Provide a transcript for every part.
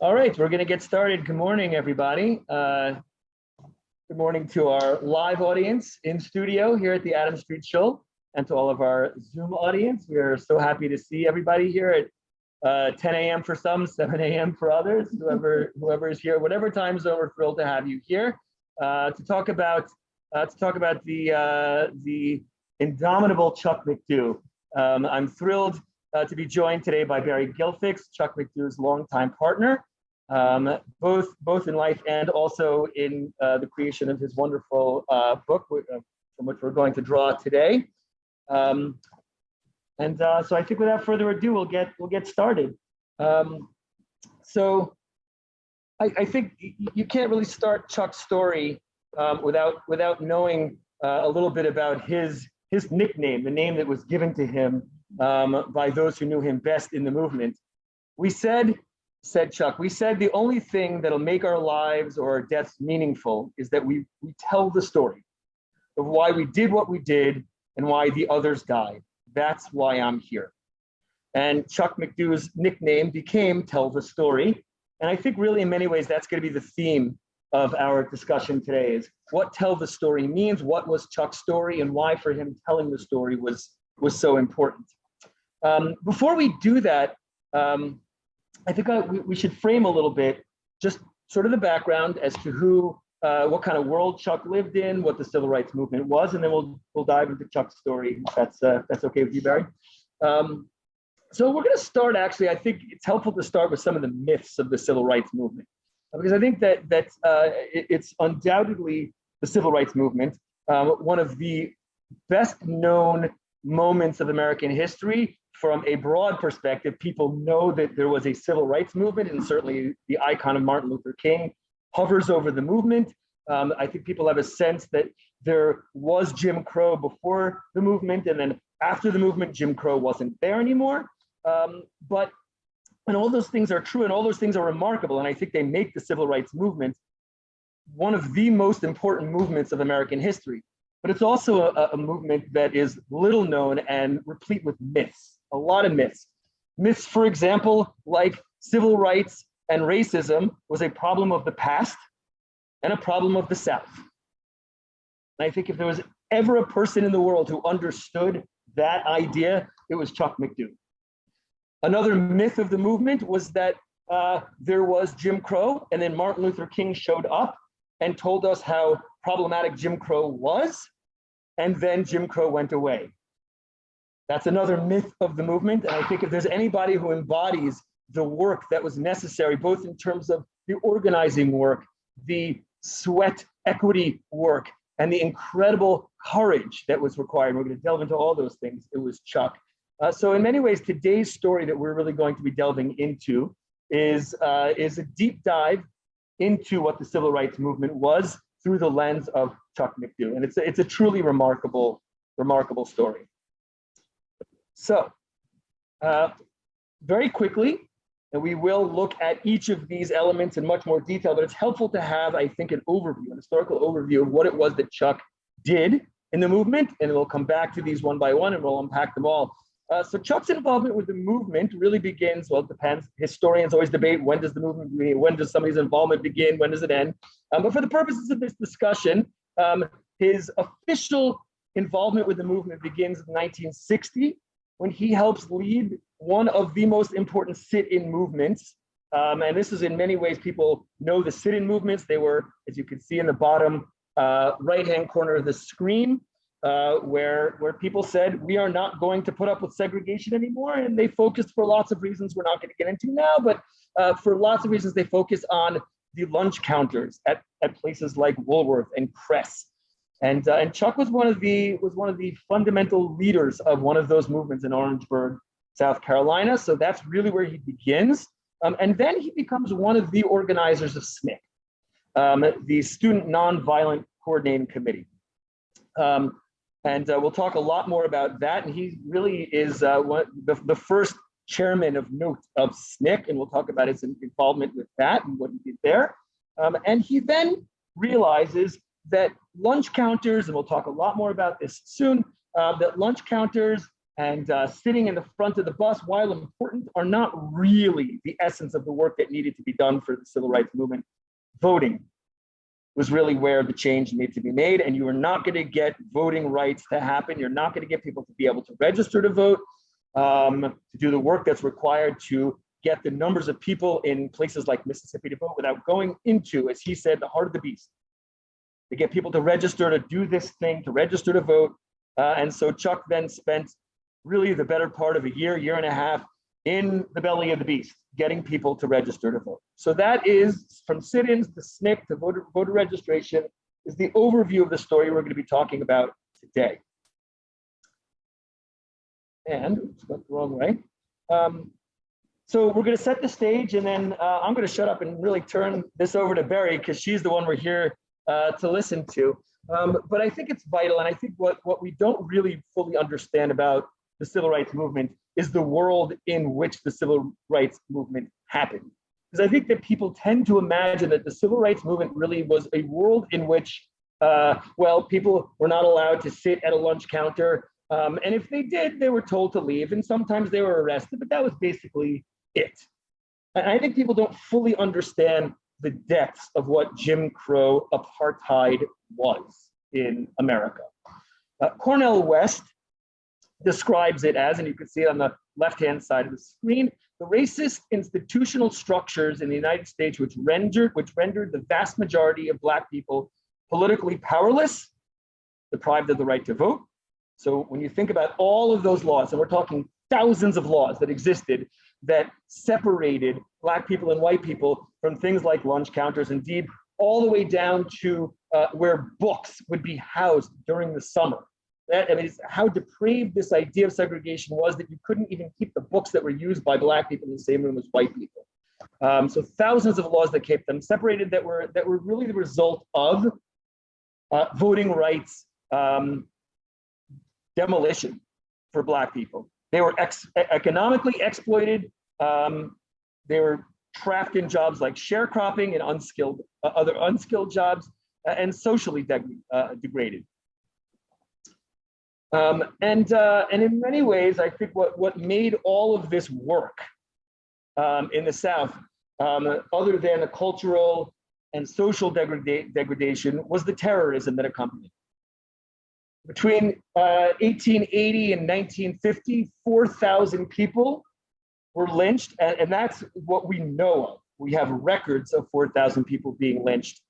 All right, we're going to get started. Good morning, everybody. Good morning to our live audience in studio here at the Adam Street Show, and to all of our Zoom audience. We are so happy to see everybody here at 10 a.m. for some, 7 a.m. for others. Whoever is here, whatever time zone, we're thrilled to have you here to talk about the indomitable Chuck McDew. I'm thrilled to be joined today by Beri Gilfix, Chuck McDew's longtime partner, both in life and also in the creation of his wonderful book, from which we're going to draw today. So I think without further ado, we'll get started. So I think you can't really start Chuck's story without knowing a little bit about his nickname, the name that was given to him by those who knew him best in the movement. We said Chuck, the only thing that'll make our lives or our deaths meaningful is that we tell the story of why we did what we did and why the others died. That's why I'm here. And Chuck McDew's nickname became Tell the Story. And I think really in many ways, that's going to be the theme of our discussion today, is what tell the story means, what was Chuck's story, and why for him telling the story was so important. Before we do that, I think we should frame a little bit, just sort of the background as to what kind of world Chuck lived in, what the civil rights movement was, and then we'll dive into Chuck's story. If that's okay with you, Beri. So we're going to start. Actually, I think it's helpful to start with some of the myths of the civil rights movement, because I think that it's undoubtedly the civil rights movement, one of the best known moments of American history. From a broad perspective, people know that there was a civil rights movement, and certainly the icon of Martin Luther King hovers over the movement. I think people have a sense that there was Jim Crow before the movement, and then after the movement, Jim Crow wasn't there anymore. And all those things are true, and all those things are remarkable, and I think they make the civil rights movement one of the most important movements of American history. But it's also a movement that is little known and replete with myths. A lot of myths. Myths, for example, like civil rights and racism was a problem of the past and a problem of the South. And I think if there was ever a person in the world who understood that idea, it was Chuck McDew. Another myth of the movement was that there was Jim Crow, and then Martin Luther King showed up and told us how problematic Jim Crow was, and then Jim Crow went away. That's another myth of the movement. And I think if there's anybody who embodies the work that was necessary, both in terms of the organizing work, the sweat equity work, and the incredible courage that was required, we're going to delve into all those things, it was Chuck. So in many ways, today's story that we're really going to be delving into is a deep dive into what the civil rights movement was through the lens of Chuck McDew. And it's a truly remarkable story. So very quickly, and we will look at each of these elements in much more detail, but it's helpful to have, I think, an historical overview of what it was that Chuck did in the movement, and we'll come back to these one by one and we'll unpack them all. So Chuck's involvement with the movement really begins, well, it depends. Historians always debate, when does the movement begin? When does somebody's involvement begin? When does it end? But for the purposes of this discussion, his official involvement with the movement begins in 1960, when he helps lead one of the most important sit-in movements. And this is in many ways, people know the sit-in movements. They were, as you can see in the bottom right-hand corner of the screen, where people said, we are not going to put up with segregation anymore. And they focused for lots of reasons we're not going to get into now, but for lots of reasons, they focused on the lunch counters at places like Woolworth and Cress. And Chuck was one of the fundamental leaders of one of those movements in Orangeburg, South Carolina. So that's really where he begins. And then he becomes one of the organizers of SNCC, the Student Nonviolent Coordinating Committee. And we'll talk a lot more about that. And he really is the first chairman of note of SNCC, and we'll talk about his involvement with that and what he did there. And he then realizes that lunch counters, and we'll talk a lot more about this soon, that lunch counters and sitting in the front of the bus, while important, are not really the essence of the work that needed to be done for the civil rights movement. Voting was really where the change needed to be made, and you are not going to get voting rights to happen. You're not going to get people to be able to register to vote, to do the work that's required to get the numbers of people in places like Mississippi to vote without going into, as he said, the heart of the beast. To get people to register to do this thing, to register to vote. And so Chuck then spent really the better part of a year, year and a half in the belly of the beast, getting people to register to vote. So that is, from sit-ins to SNCC to voter registration, is the overview of the story we're going to be talking about today. And, oops, went the wrong way. So we're going to set the stage, and then I'm going to shut up and really turn this over to Beri, because she's the one we're here to listen to. But I think it's vital, and I think what we don't really fully understand about the civil rights movement is the world in which the civil rights movement happened. Because I think that people tend to imagine that the civil rights movement really was a world in which, well, people were not allowed to sit at a lunch counter. And if they did, they were told to leave, and sometimes they were arrested, but that was basically it. And I think people don't fully understand the depths of what Jim Crow apartheid was in America. Cornel West describes it as, and you can see it on the left-hand side of the screen, the racist institutional structures in the United States which rendered the vast majority of Black people politically powerless, deprived of the right to vote. So when you think about all of those laws, and we're talking thousands of laws that existed that separated Black people and white people from things like lunch counters, indeed, all the way down to where books would be housed during the summer. I mean, it's how depraved this idea of segregation was that you couldn't even keep the books that were used by Black people in the same room as white people. So thousands of laws that kept them separated that were really the result of voting rights demolition for Black people. They were economically exploited. They were trapped in jobs like sharecropping and other unskilled jobs, and socially degraded. And in many ways, I think what made all of this work in the South, other than the cultural and social degradation, was the terrorism that accompanied. Between 1880 and 1950, 4,000 people were lynched, and that's what we know of. We have records of 4,000 people being lynched.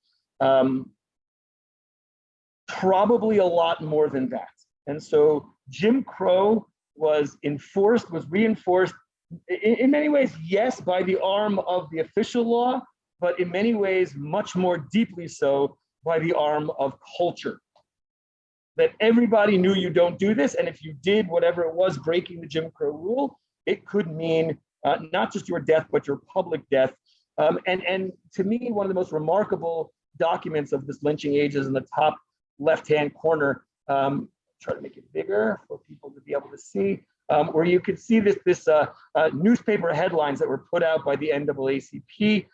Probably a lot more than that. And so Jim Crow was reinforced in many ways, yes, by the arm of the official law, but in many ways, much more deeply so by the arm of culture. That everybody knew you don't do this, and if you did whatever it was, breaking the Jim Crow rule, it could mean not just your death, but your public death. And to me, one of the most remarkable documents of this lynching age is in the top left-hand corner. Try to make it bigger for people to be able to see, where you can see this newspaper headlines that were put out by the NAACP.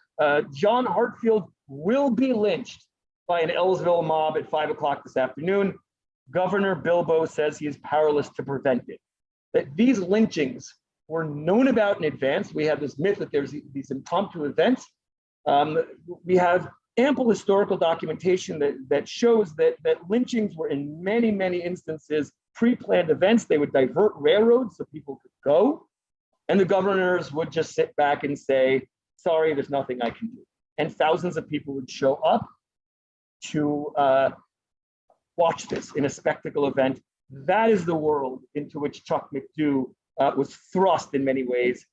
John Hartfield will be lynched by an Ellisville mob at 5 o'clock this afternoon. Governor Bilbo says he is powerless to prevent it. That these lynchings were known about in advance. We have this myth that there's these impromptu events. We have ample historical documentation that shows that lynchings were in many, many instances pre-planned events. They would divert railroads so people could go, and the governors would just sit back and say, sorry, there's nothing I can do. And thousands of people would show up to watch this in a spectacle event. That is the world into which Chuck McDew was thrust in many ways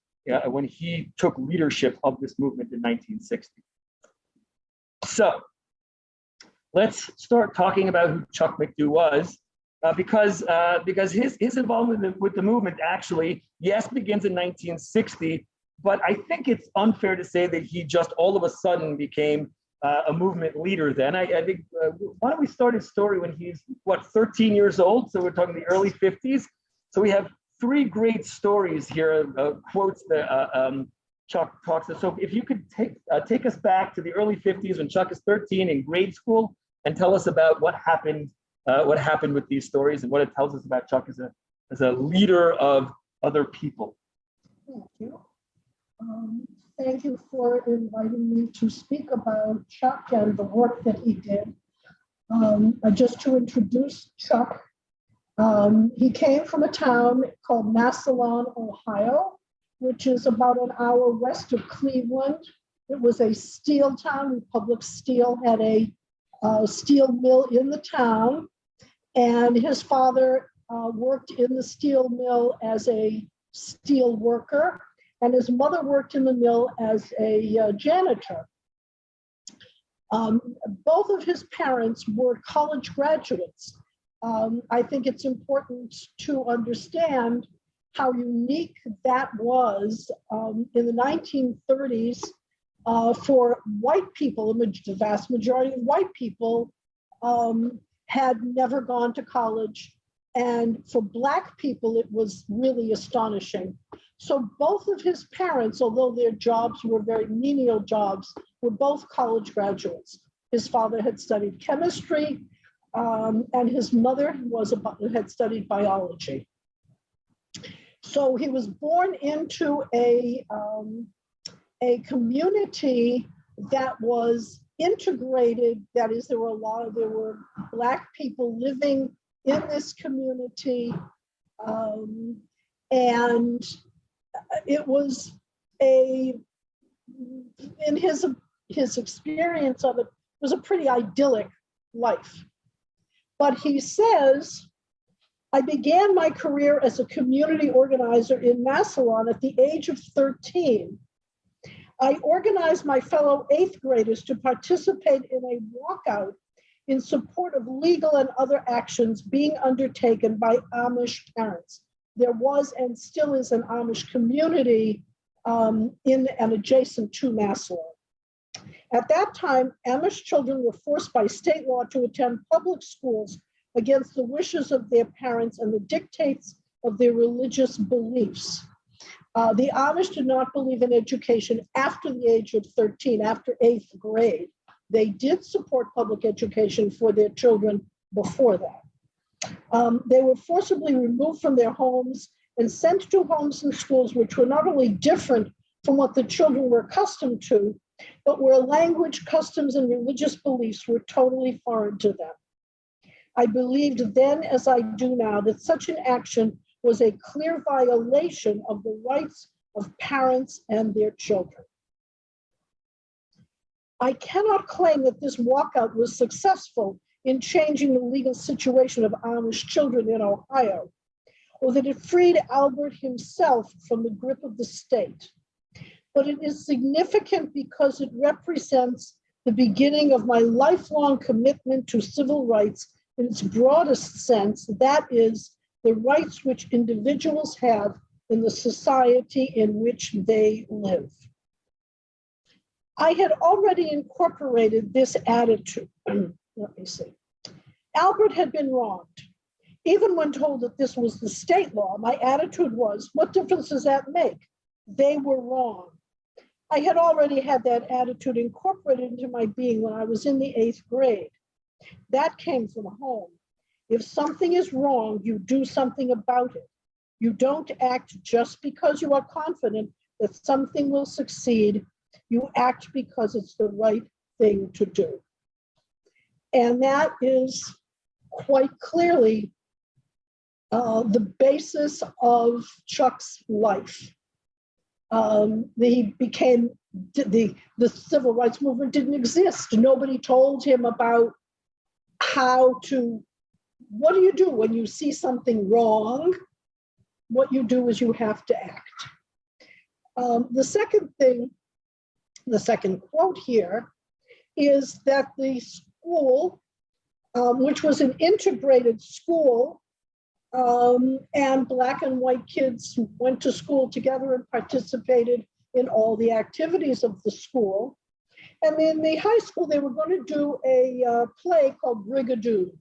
when he took leadership of this movement in 1960. So let's start talking about who Chuck McDew was, because his involvement with the movement actually, yes, begins in 1960, but I think it's unfair to say that he just all of a sudden became a movement leader then. I think, why don't we start his story when he's, 13 years old? So we're talking the early 50s. So we have three great stories here, quotes that Chuck talks to. So if you could take us back to the early 50s when Chuck is 13 in grade school and tell us about what happened with these stories and what it tells us about Chuck a leader of other people. Thank you. Thank you for inviting me to speak about Chuck and the work that he did. Just to introduce Chuck, he came from a town called Massillon, Ohio, which is about an hour west of Cleveland. It was a steel town. Republic Steel had a steel mill in the town, and his father worked in the steel mill as a steel worker, and his mother worked in the mill as a janitor. Both of his parents were college graduates. I think it's important to understand how unique that was in the 1930s for white people. The vast majority of white people had never gone to college. And for Black people, it was really astonishing. So both of his parents, although their jobs were very menial jobs, were both college graduates. His father had studied chemistry, and his mother had studied biology. So he was born into a community that was integrated. That is, there were Black people living in this community, and it was in his experience of it was a pretty idyllic life. But he says, I began my career as a community organizer in Massillon at the age of 13. I organized my fellow 8th graders to participate in a walkout in support of legal and other actions being undertaken by Amish parents. There was and still is an Amish community in and adjacent to Massillon. At that time, Amish children were forced by state law to attend public schools against the wishes of their parents and the dictates of their religious beliefs. The Amish did not believe in education after the age of 13, after 8th grade. They did support public education for their children before that. They were forcibly removed from their homes and sent to homes and schools which were not only different from what the children were accustomed to, but where language, customs, and religious beliefs were totally foreign to them. I believed then, as I do now, that such an action was a clear violation of the rights of parents and their children. I cannot claim that this walkout was successful in changing the legal situation of Amish children in Ohio, or that it freed Albert himself from the grip of the state. But it is significant because it represents the beginning of my lifelong commitment to civil rights in its broadest sense, that is, the rights which individuals have in the society in which they live. I had already incorporated this attitude. Let me see. Albert had been wronged. Even when told that this was the state law, my attitude was, what difference does that make? They were wrong. I had already had that attitude incorporated into my being when I was in the 8th grade. That came from home. If something is wrong, you do something about it. You don't act just because you are confident that something will succeed. You act because it's the right thing to do. And that is quite clearly the basis of Chuck's life. He became, the civil rights movement didn't exist. Nobody told him about how to, what do you do when you see something wrong? What you do is you have to act. The second thing, the second quote here, is that the school, which was an integrated school, and Black and white kids went to school together and participated in all the activities of the school. And in the high school, they were going to do a play called Brigadoon.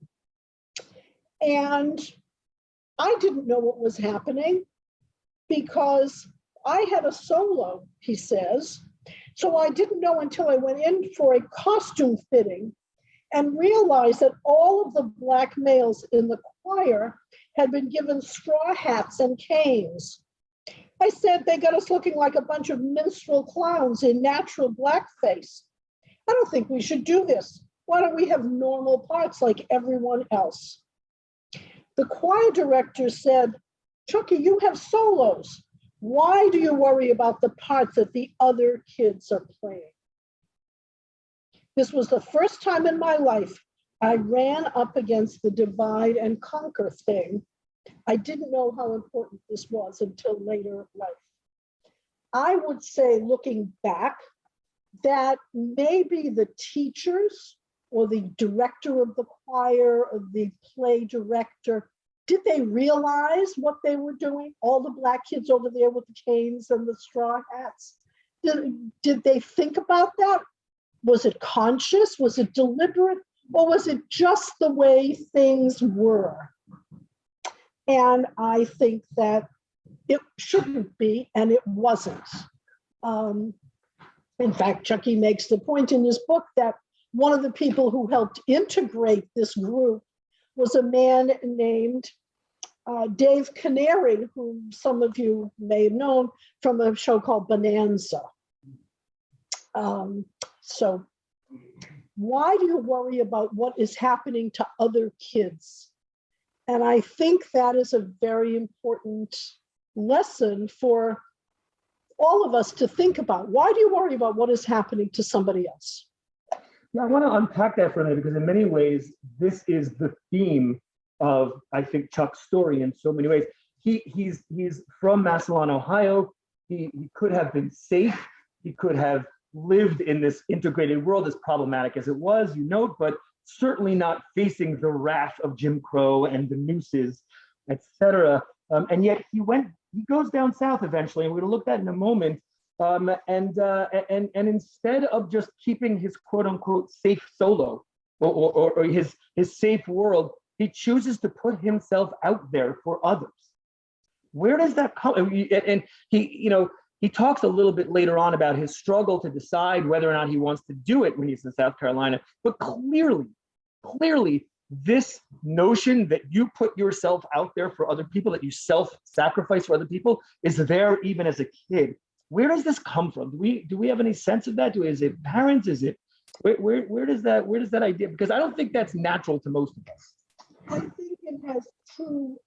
And I didn't know what was happening because I had a solo, he says. So I didn't know until I went in for a costume fitting and realized that all of the Black males in the choir had been given straw hats and canes. I said, they got us looking like a bunch of minstrel clowns in natural blackface. I don't think we should do this. Why don't we have normal parts like everyone else? The choir director said, Chucky, you have solos. Why do you worry about the parts that the other kids are playing? This was the first time in my life I ran up against the divide and conquer thing. I didn't know how important this was until later in life. I would say, looking back, that maybe the teachers or the director of the choir or the play director, did they realize what they were doing? All the black kids over there with the canes and the straw hats. Did they think about that? Was it conscious? Was it deliberate? Or was it just the way things were? And I think that it shouldn't be, and it wasn't. In fact, Chucky makes the point in his book that one of the people who helped integrate this group was a man named Dave Canary, whom some of you may have known from a show called Bonanza. So why do you worry about what is happening to other kids? And I think that is a very important lesson for all of us to think about. Why do you worry about what is happening to somebody else? Yeah, I want to unpack that for a minute, because in many ways, this is the theme of, I think, Chuck's story in so many ways. He's from Massillon, Ohio. He could have been safe. He could have lived in this integrated world, as problematic as it was, you note, but certainly not facing the wrath of Jim Crow and the nooses, etc. And yet he goes down south eventually, and we're going to look at that in a moment. And instead of just keeping his quote unquote safe solo or his safe world, he chooses to put himself out there for others. Where does that come? And he talks a little bit later on about his struggle to decide whether or not he wants to do it when he's in South Carolina. But clearly, this notion that you put yourself out there for other people, that you self-sacrifice for other people, is there even as a kid. Where does this come from? Do we have any sense of that? Is it parents? Is it where does that idea? Because I don't think that's natural to most of us. I think it has two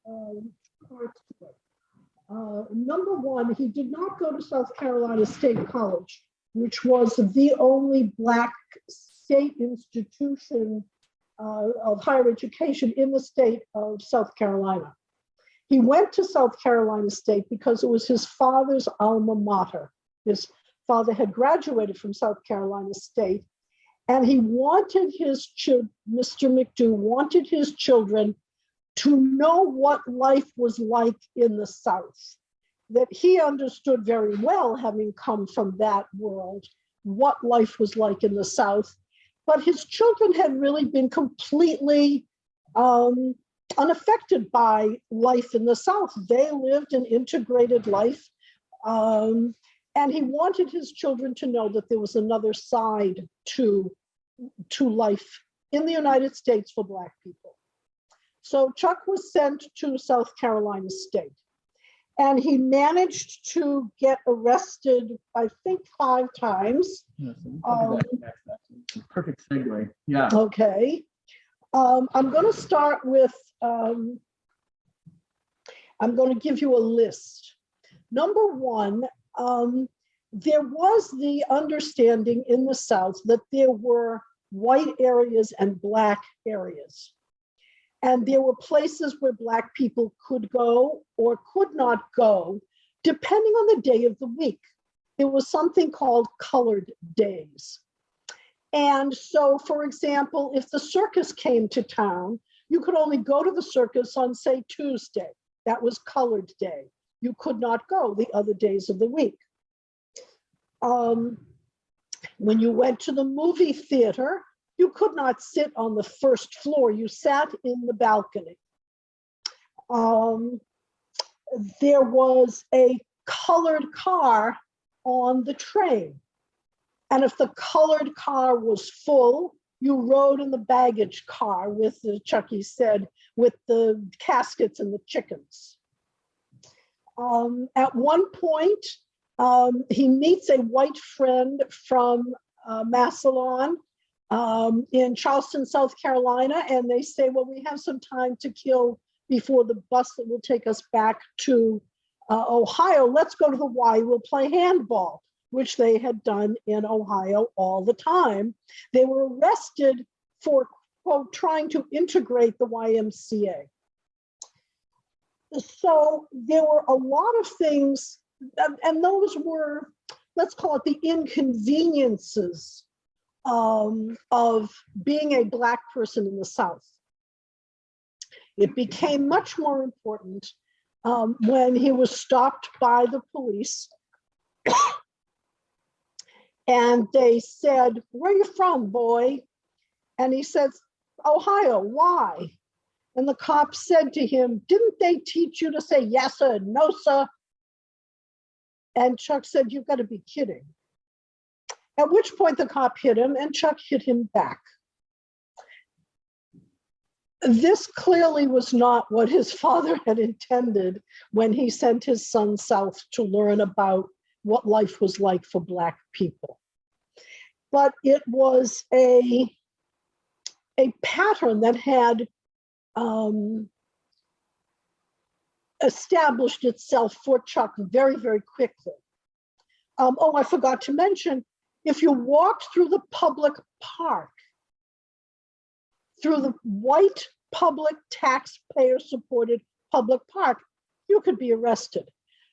parts to it. Number one, he did not go to South Carolina State College, which was the only Black state institution of higher education in the state of South Carolina. He went to South Carolina State because it was his father's alma mater. His father had graduated from South Carolina State, and he wanted his children, Mr. McDew wanted his children to know what life was like in the South, that he understood very well, having come from that world, what life was like in the South. But his children had really been completely unaffected by life in the South. They lived an integrated life. And he wanted his children to know that there was another side to life in the United States for Black people. So Chuck was sent to South Carolina State, and he managed to get arrested, I think, 5 times. Yeah, so perfect segue. Yeah. Okay. I'm going to start with, I'm going to give you a list. Number one, there was the understanding in the South that there were white areas and Black areas. And there were places where Black people could go or could not go, depending on the day of the week. There was something called colored days. And so, for example, if the circus came to town, you could only go to the circus on, say, Tuesday. That was colored day. You could not go the other days of the week. When you went to the movie theater, you could not sit on the first floor. You sat in the balcony. There was a colored car on the train. And if the colored car was full, you rode in the baggage car with the, Chucky said, with the caskets and the chickens. At one point, he meets a white friend from Massillon in Charleston, South Carolina, and they say, well, we have some time to kill before the bus that will take us back to Ohio. Let's go to the Y, we'll play handball, which they had done in Ohio all the time. They were arrested for, quote, trying to integrate the YMCA. So there were a lot of things, and those were, let's call it the inconveniences of being a Black person in the South. It became much more important when he was stopped by the police and they said, where are you from, boy? And he said, Ohio, why? And the cop said to him, didn't they teach you to say yes, sir, no, sir? And Chuck said, you've got to be kidding. At which point the cop hit him and Chuck hit him back. This clearly was not what his father had intended when he sent his son south to learn about what life was like for Black people. But it was a pattern that had established itself for Chuck very, very quickly. Oh, I forgot to mention, if you walked through the public park, through the white public taxpayer-supported public park, you could be arrested.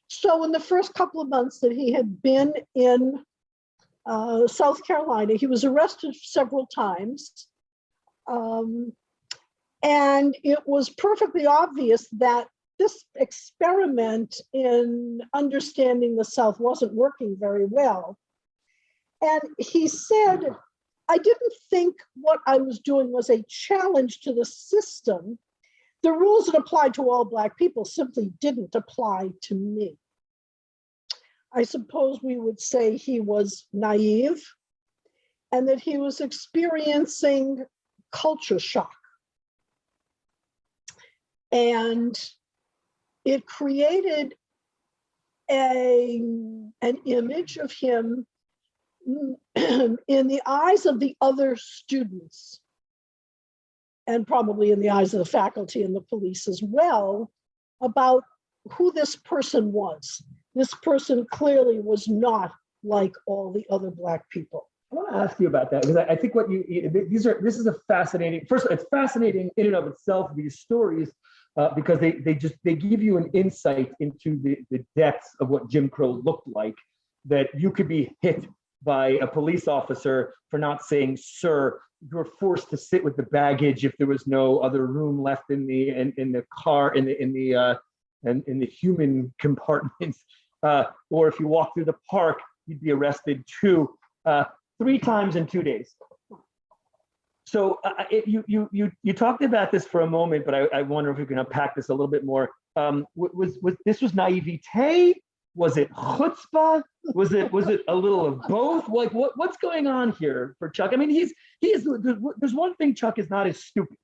So in the first couple of months that he had been in South Carolina, he was arrested several times. And it was perfectly obvious that this experiment in understanding the South wasn't working very well. And he said, I didn't think what I was doing was a challenge to the system. The rules that applied to all Black people simply didn't apply to me. I suppose we would say he was naive and that he was experiencing culture shock. And it created an image of him in the eyes of the other students, and probably in the eyes of the faculty and the police as well, about who this person was. This person clearly was not like all the other Black people. I want to ask you about that because I think what this is a fascinating, first, it's fascinating in and of itself, these stories, because they give you an insight into the depths of what Jim Crow looked like, that you could be hit by a police officer for not saying, sir. You were forced to sit with the baggage if there was no other room left in the car, in the human compartments, or if you walk through the park, you'd be arrested too, 3 times in 2 days. So you talked about this for a moment, but I wonder if we can unpack this a little bit more. Was naivete? Was it chutzpah? Was it a little of both? Like what's going on here for Chuck? I mean, there's one thing Chuck is not as stupid.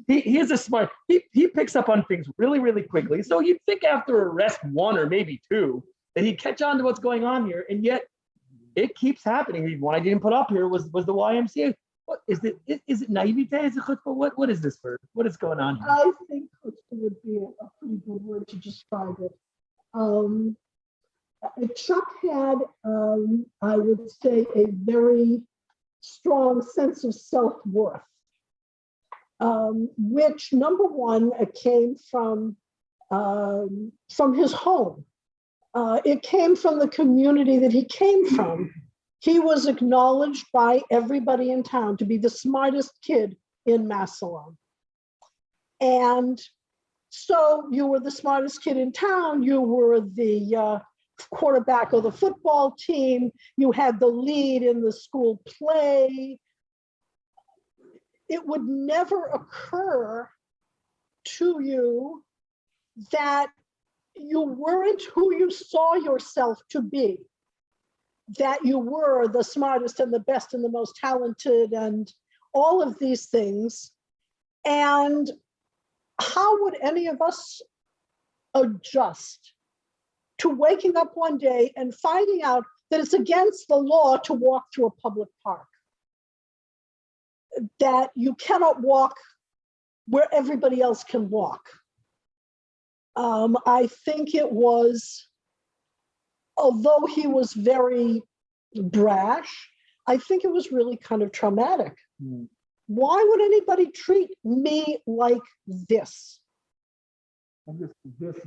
He is a smart. He picks up on things really, really quickly. So you'd think after arrest 1 or maybe 2 that he'd catch on to what's going on here, and yet it keeps happening. One I didn't put up here was the YMCA. What is it? Is it naivete? Is it chutzpah? What is this for? What is going on here? I think chutzpah would be a pretty good word to describe it. Chuck had, I would say, a very strong sense of self-worth, which, number one, came from his home. It came from the community that he came from. He was acknowledged by everybody in town to be the smartest kid in Massillon. And so you were the smartest kid in town. You were the quarterback of the football team. You had the lead in the school play. It would never occur to you that you weren't who you saw yourself to be, that you were the smartest and the best and the most talented and all of these things. And how would any of us adjust to waking up one day and finding out that it's against the law to walk through a public park, that you cannot walk where everybody else can walk? I think it was, although he was very brash, I think it was really kind of traumatic. Mm. Why would anybody treat me like this? This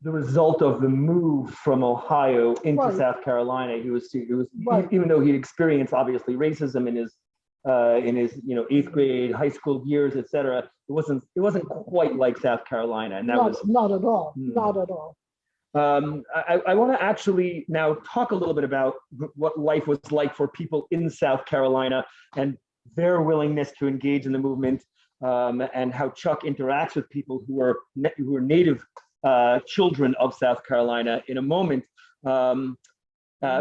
the result of the move from Ohio into Right. South Carolina. He was Right. Even though he'd experienced obviously racism in his 8th grade, high school years, etc. It wasn't quite like South Carolina, and that not at all. Not at all. I want to actually now talk a little bit about what life was like for people in South Carolina and their willingness to engage in the movement, and how Chuck interacts with people who are native children of South Carolina in a moment,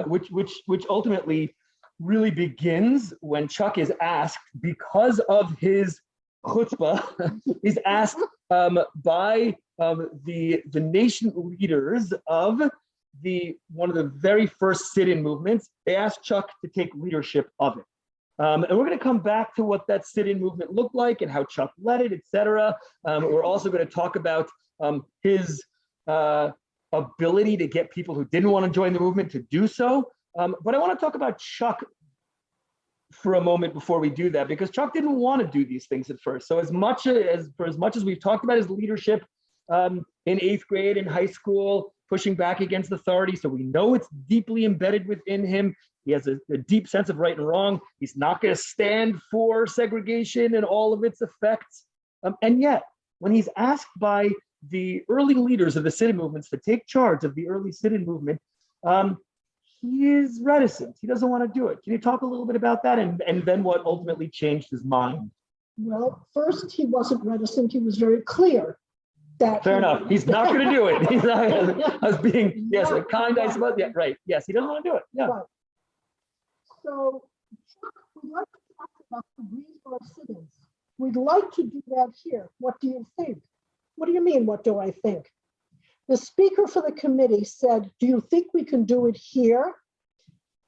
which ultimately really begins when Chuck is asked, because of his chutzpah, he's asked by the nation leaders of one of the very first sit-in movements. They asked Chuck to take leadership of it. And we're going to come back to what that sit-in movement looked like and how Chuck led it, etc. We're also going to talk about his ability to get people who didn't want to join the movement to do so. But I want to talk about Chuck for a moment before we do that, because Chuck didn't want to do these things at first. So as much as we've talked about his leadership in 8th grade and high school, pushing back against authority, so we know it's deeply embedded within him. He has a deep sense of right and wrong. He's not going to stand for segregation and all of its effects. And yet, when he's asked by the early leaders of the sit-in movements to take charge of the early sit-in movement, he is reticent. He doesn't want to do it. Can you talk a little bit about that, and then what ultimately changed his mind? Well, first, he wasn't reticent. He was very clear that— Fair enough. He's not going to do it. He's not. I was being, yes, kind, I suppose. Yeah, right. Yes, he doesn't want to do it. Yeah. Right. So, Chuck, we'd like to talk about the reasons for our sit-ins. We'd like to do that here. What do you think? What do you mean, what do I think? The speaker for the committee said, do you think we can do it here?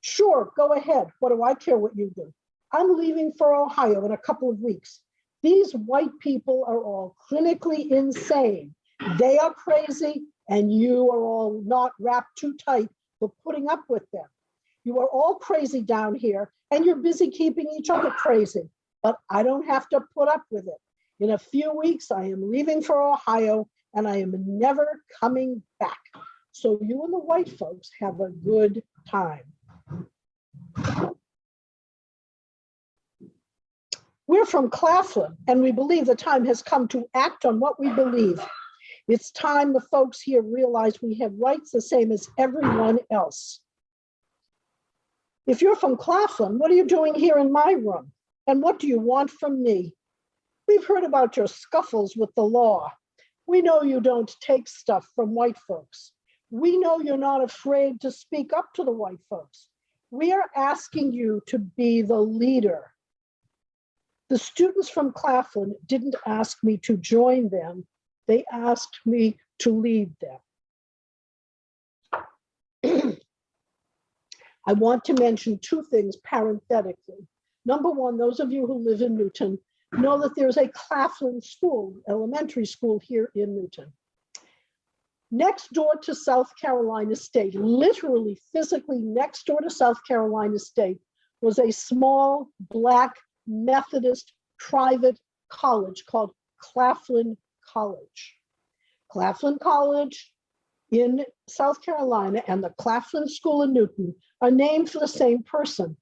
Sure, go ahead. What do I care what you do? I'm leaving for Ohio in a couple of weeks. These white people are all clinically insane. They are crazy, and you are all not wrapped too tight for putting up with them. You are all crazy down here, and you're busy keeping each other crazy, but I don't have to put up with it. In a few weeks, I am leaving for Ohio, and I am never coming back. So you and the white folks have a good time. We're from Claflin, and we believe the time has come to act on what we believe. It's time the folks here realize we have rights the same as everyone else. If you're from Claflin, what are you doing here in my room? And what do you want from me? We've heard about your scuffles with the law. We know you don't take stuff from white folks. We know you're not afraid to speak up to the white folks. We are asking you to be the leader. The students from Claflin didn't ask me to join them. They asked me to lead them. I want to mention two things parenthetically. Number one, those of you who live in Newton know that there's a Claflin school, elementary school here in Newton. Next door to South Carolina State, literally physically next door to South Carolina State, was a small Black Methodist private college called Claflin College. Claflin College in South Carolina and the Claflin School in Newton are named for the same person.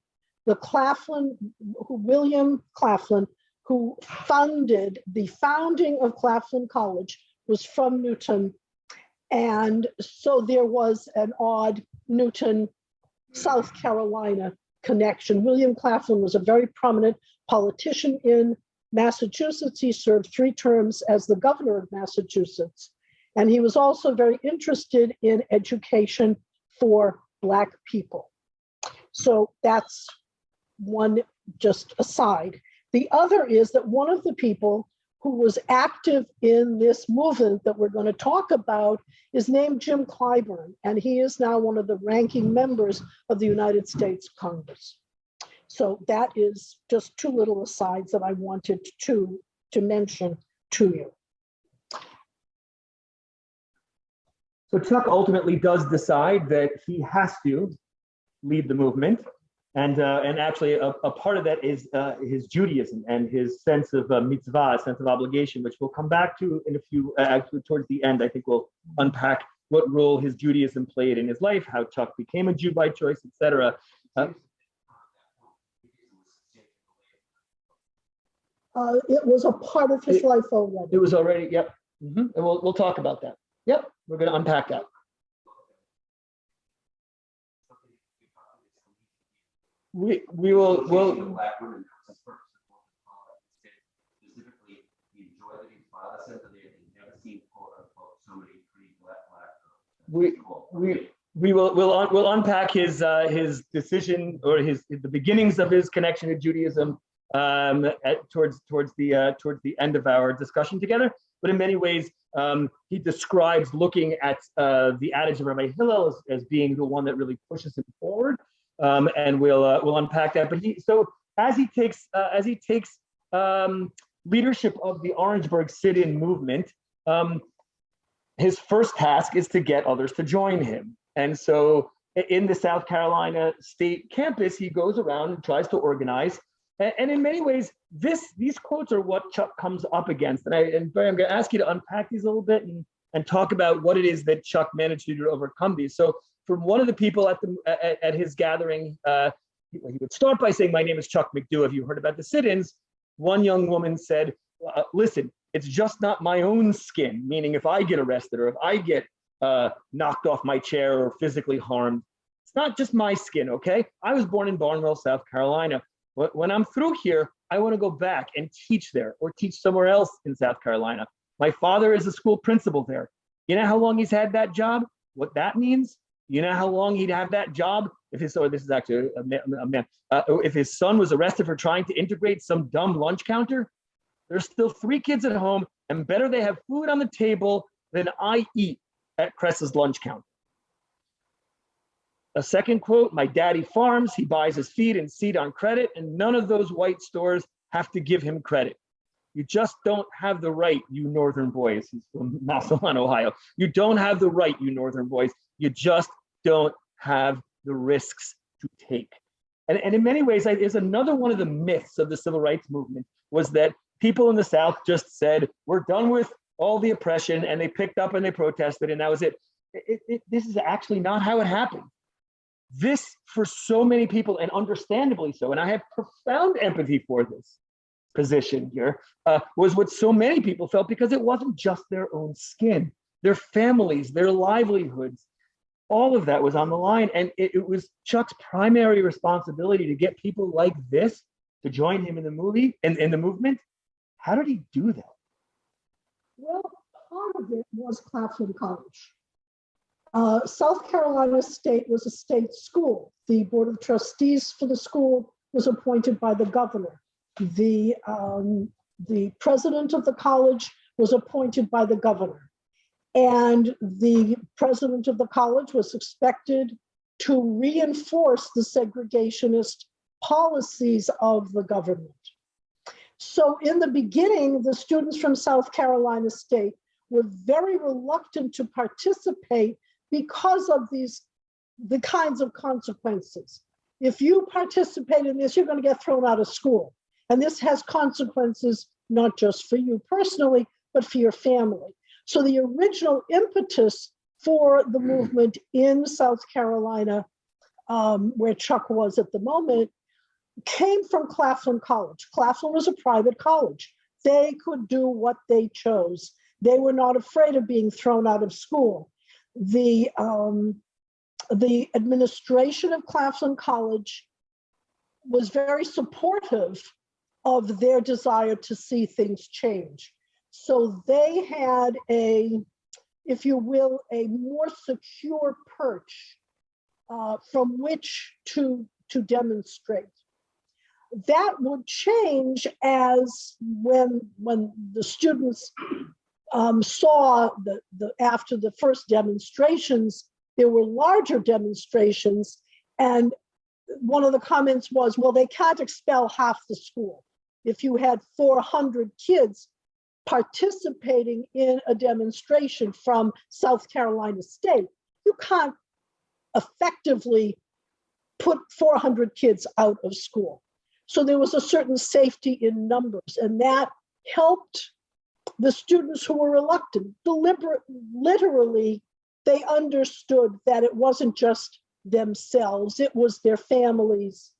The Claflin, William Claflin, who funded the founding of Claflin College, was from Newton. And so there was an odd Newton, South Carolina connection. William Claflin was a very prominent politician in Massachusetts. He served 3 terms as the governor of Massachusetts. And he was also very interested in education for Black people. So that's one just aside. The other is that one of the people who was active in this movement that we're going to talk about is named Jim Clyburn, and he is now one of the ranking members of the United States Congress. So that is just two little asides that I wanted to mention to you. So Chuck ultimately does decide that he has to lead the movement. And actually a part of that is his Judaism and his sense of mitzvah, sense of obligation, which we'll come back to in a few, actually towards the end. I think we'll unpack what role his Judaism played in his life, how Chuck became a Jew by choice, etc. It was a part of his life already. It was already, yep. And we'll talk about that. Yep, we're going to unpack that. We'll black women specifically the joy that he's father said that they had never seen quote unquote so many pretty black we'll unpack his decision or the beginnings of his connection to Judaism towards the end of our discussion together. But in many ways, he describes looking at the adage of Rabbi Hillel as being the one that really pushes him forward. And we'll unpack that. But as he takes leadership of the Orangeburg sit-in movement, his first task is to get others to join him. And so in the South Carolina State campus, he goes around and tries to organize. And in many ways, these quotes are what Chuck comes up against. And Beri, I'm going to ask you to unpack these a little bit and talk about what it is that Chuck managed to do to overcome these. So from one of the people at his gathering, he would start by saying, "My name is Chuck McDew. Have you heard about the sit-ins?" One young woman said, "Listen, it's just not my own skin, meaning if I get arrested or if I get knocked off my chair or physically harmed, it's not just my skin, okay? I was born in Barnwell, South Carolina. When I'm through here, I want to go back and teach there or teach somewhere else in South Carolina. My father is a school principal there. You know how long he's had that job? What that means? You know how long he'd have that job if his if his son was arrested for trying to integrate some dumb lunch counter? There's still 3 kids at home, and better they have food on the table than I eat at Cress's lunch counter." A second quote, "My daddy farms, he buys his feed and seed on credit, and none of those white stores have to give him credit. You just don't have the right, you northern boys." He's from Massillon, Ohio. "You don't have the right, you northern boys. You just don't have the risks to take." And in many ways, is another one of the myths of the civil rights movement was that people in the South just said, "We're done with all the oppression," and they picked up and they protested, and that was it. This is actually not how it happened. This, for so many people, and understandably so, and I have profound empathy for this position here, was what so many people felt, because it wasn't just their own skin, their families, their livelihoods, all of that was on the line. And it was Chuck's primary responsibility to get people like this to join him in the movement. How did he do that? Well, part of it was Claflin College. South Carolina State was a state school. The board of trustees for the school was appointed by the governor. The president of the college was appointed by the governor. And the president of the college was expected to reinforce the segregationist policies of the government. So in the beginning, the students from South Carolina State were very reluctant to participate because of the kinds of consequences. If you participate in this, you're going to get thrown out of school. And this has consequences, not just for you personally, but for your family. So the original impetus for the movement in South Carolina, where Chuck was at the moment, came from Claflin College. Claflin was a private college. They could do what they chose. They were not afraid of being thrown out of school. The administration of Claflin College was very supportive of their desire to see things change. So they had if you will, a more secure perch from which to demonstrate. that would change as when the students saw after the first demonstrations, there were larger demonstrations, and one of the comments was, well, they can't expel half the school. If you had 400 kids participating in a demonstration from South Carolina State, you can't effectively put 400 kids out of school. So there was a certain safety in numbers, and that helped the students who were reluctant. Literally, they understood that it wasn't just themselves, it was their families'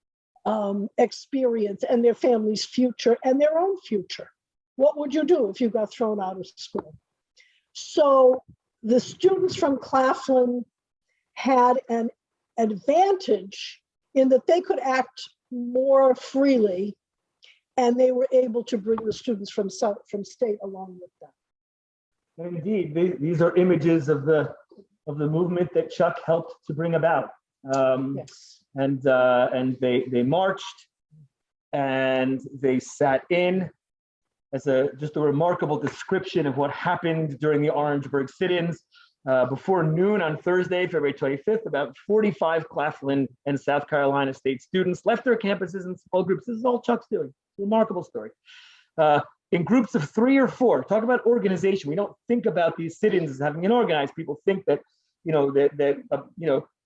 experience and their family's future and their own future. What would you do if you got thrown out of school? So the students from Claflin had an advantage in that they could act more freely, and they were able to bring the students from state along with them. Indeed, these are images of the movement that Chuck helped to bring about. Yes. And they marched, and they sat in as just a remarkable description of what happened during the Orangeburg sit-ins. Before noon on Thursday, February 25th, about 45 Claflin and South Carolina State students left their campuses in small groups. This is all Chuck's doing. Remarkable story. In groups of 3 or 4. Talk about organization. We don't think about these sit-ins as having an organized. People think that,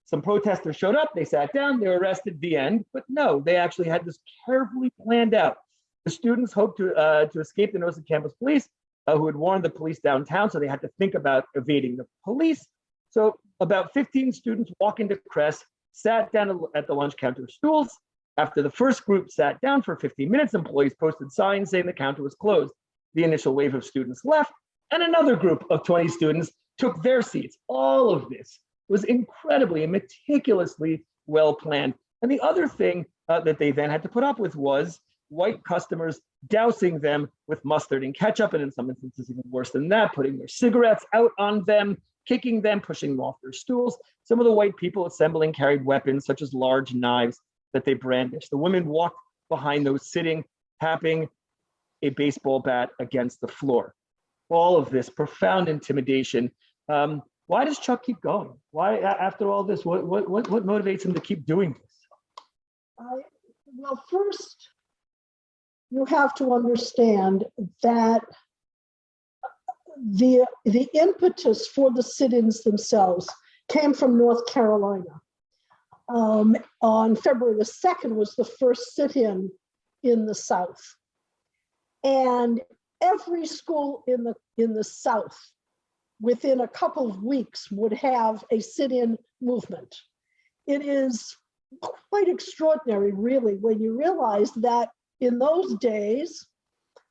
some protesters showed up, they sat down, they were arrested, the end. But no, they actually had this carefully planned out. The students hoped to escape the notice of campus police, who had warned the police downtown, so they had to think about evading the police. So about 15 students walk into Crest, sat down at the lunch counter stools. After the first group sat down for 15 minutes, employees posted signs saying the counter was closed. The initial wave of students left, and another group of 20 students took their seats. All of this was incredibly and meticulously well planned. And the other thing that they then had to put up with was white customers dousing them with mustard and ketchup, and in some instances even worse than that, putting their cigarettes out on them, kicking them, pushing them off their stools. Some of the white people assembling carried weapons such as large knives that they brandished. The women walked behind those sitting, tapping a baseball bat against the floor. All of this profound intimidation. Why does Chuck keep going? Why, after all this, what motivates him to keep doing this? Well, first, you have to understand that the impetus for the sit-ins themselves came from North Carolina. On February the 2nd was the first sit-in in the South. And every school in the South, within a couple of weeks, would have a sit-in movement. It is quite extraordinary, really, when you realize that in those days,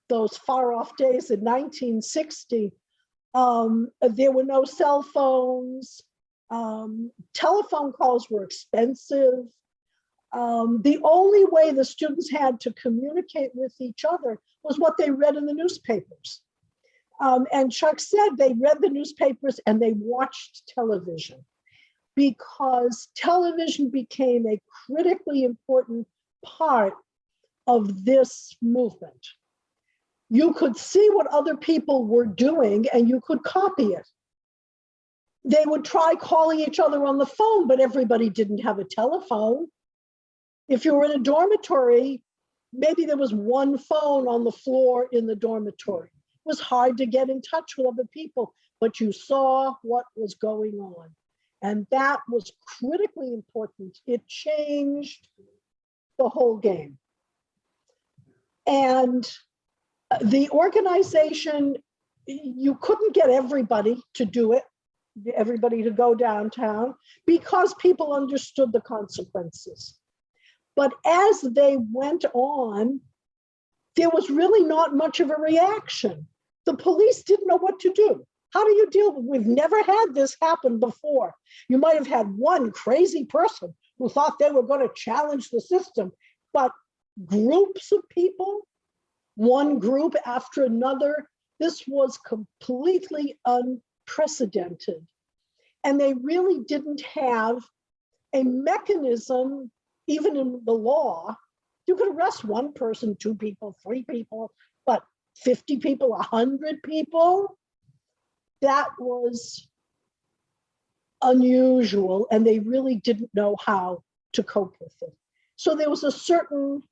those far-off days in 1960, there were no cell phones. Telephone calls were expensive. The only way the students had to communicate with each other was what they read in the newspapers. And Chuck said they read the newspapers and they watched television, because television became a critically important part of this movement. You could see what other people were doing and you could copy it. They would try calling each other on the phone, but everybody didn't have a telephone. If you were in a dormitory, maybe there was one phone on the floor in the dormitory. It was hard to get in touch with other people, but you saw what was going on. And that was critically important. It changed the whole game. And the organization, you couldn't get everybody to do it, everybody to go downtown, because people understood the consequences. But as they went on, there was really not much of a reaction. The police didn't know what to do. How do you deal with? We've never had this happen before. You might have had one crazy person who thought they were going to challenge the system, but groups of people, one group after another, this was completely unprecedented. And they really didn't have a mechanism, even in the law, You could arrest one person, two people, three people, but 50 people, 100 people, that was unusual, and they really didn't know how to cope with it. So there was a certain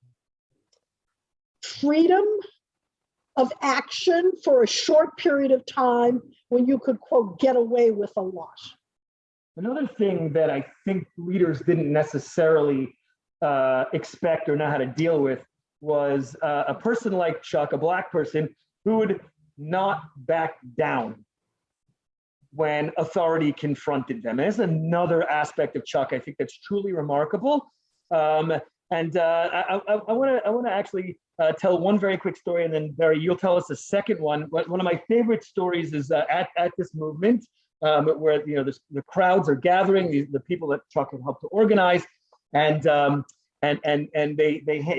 freedom of action for a short period of time when you could, quote, get away with a lot. Another thing that I think leaders didn't necessarily expect or know how to deal with was a person like Chuck, a Black person, who would not back down when authority confronted them. And that's another aspect of Chuck I think that's truly remarkable. I want to actually tell one very quick story, and then Beri, you'll tell us a second one. One of my favorite stories is at this movement where the crowds are gathering, the people that Chuck had helped to organize, and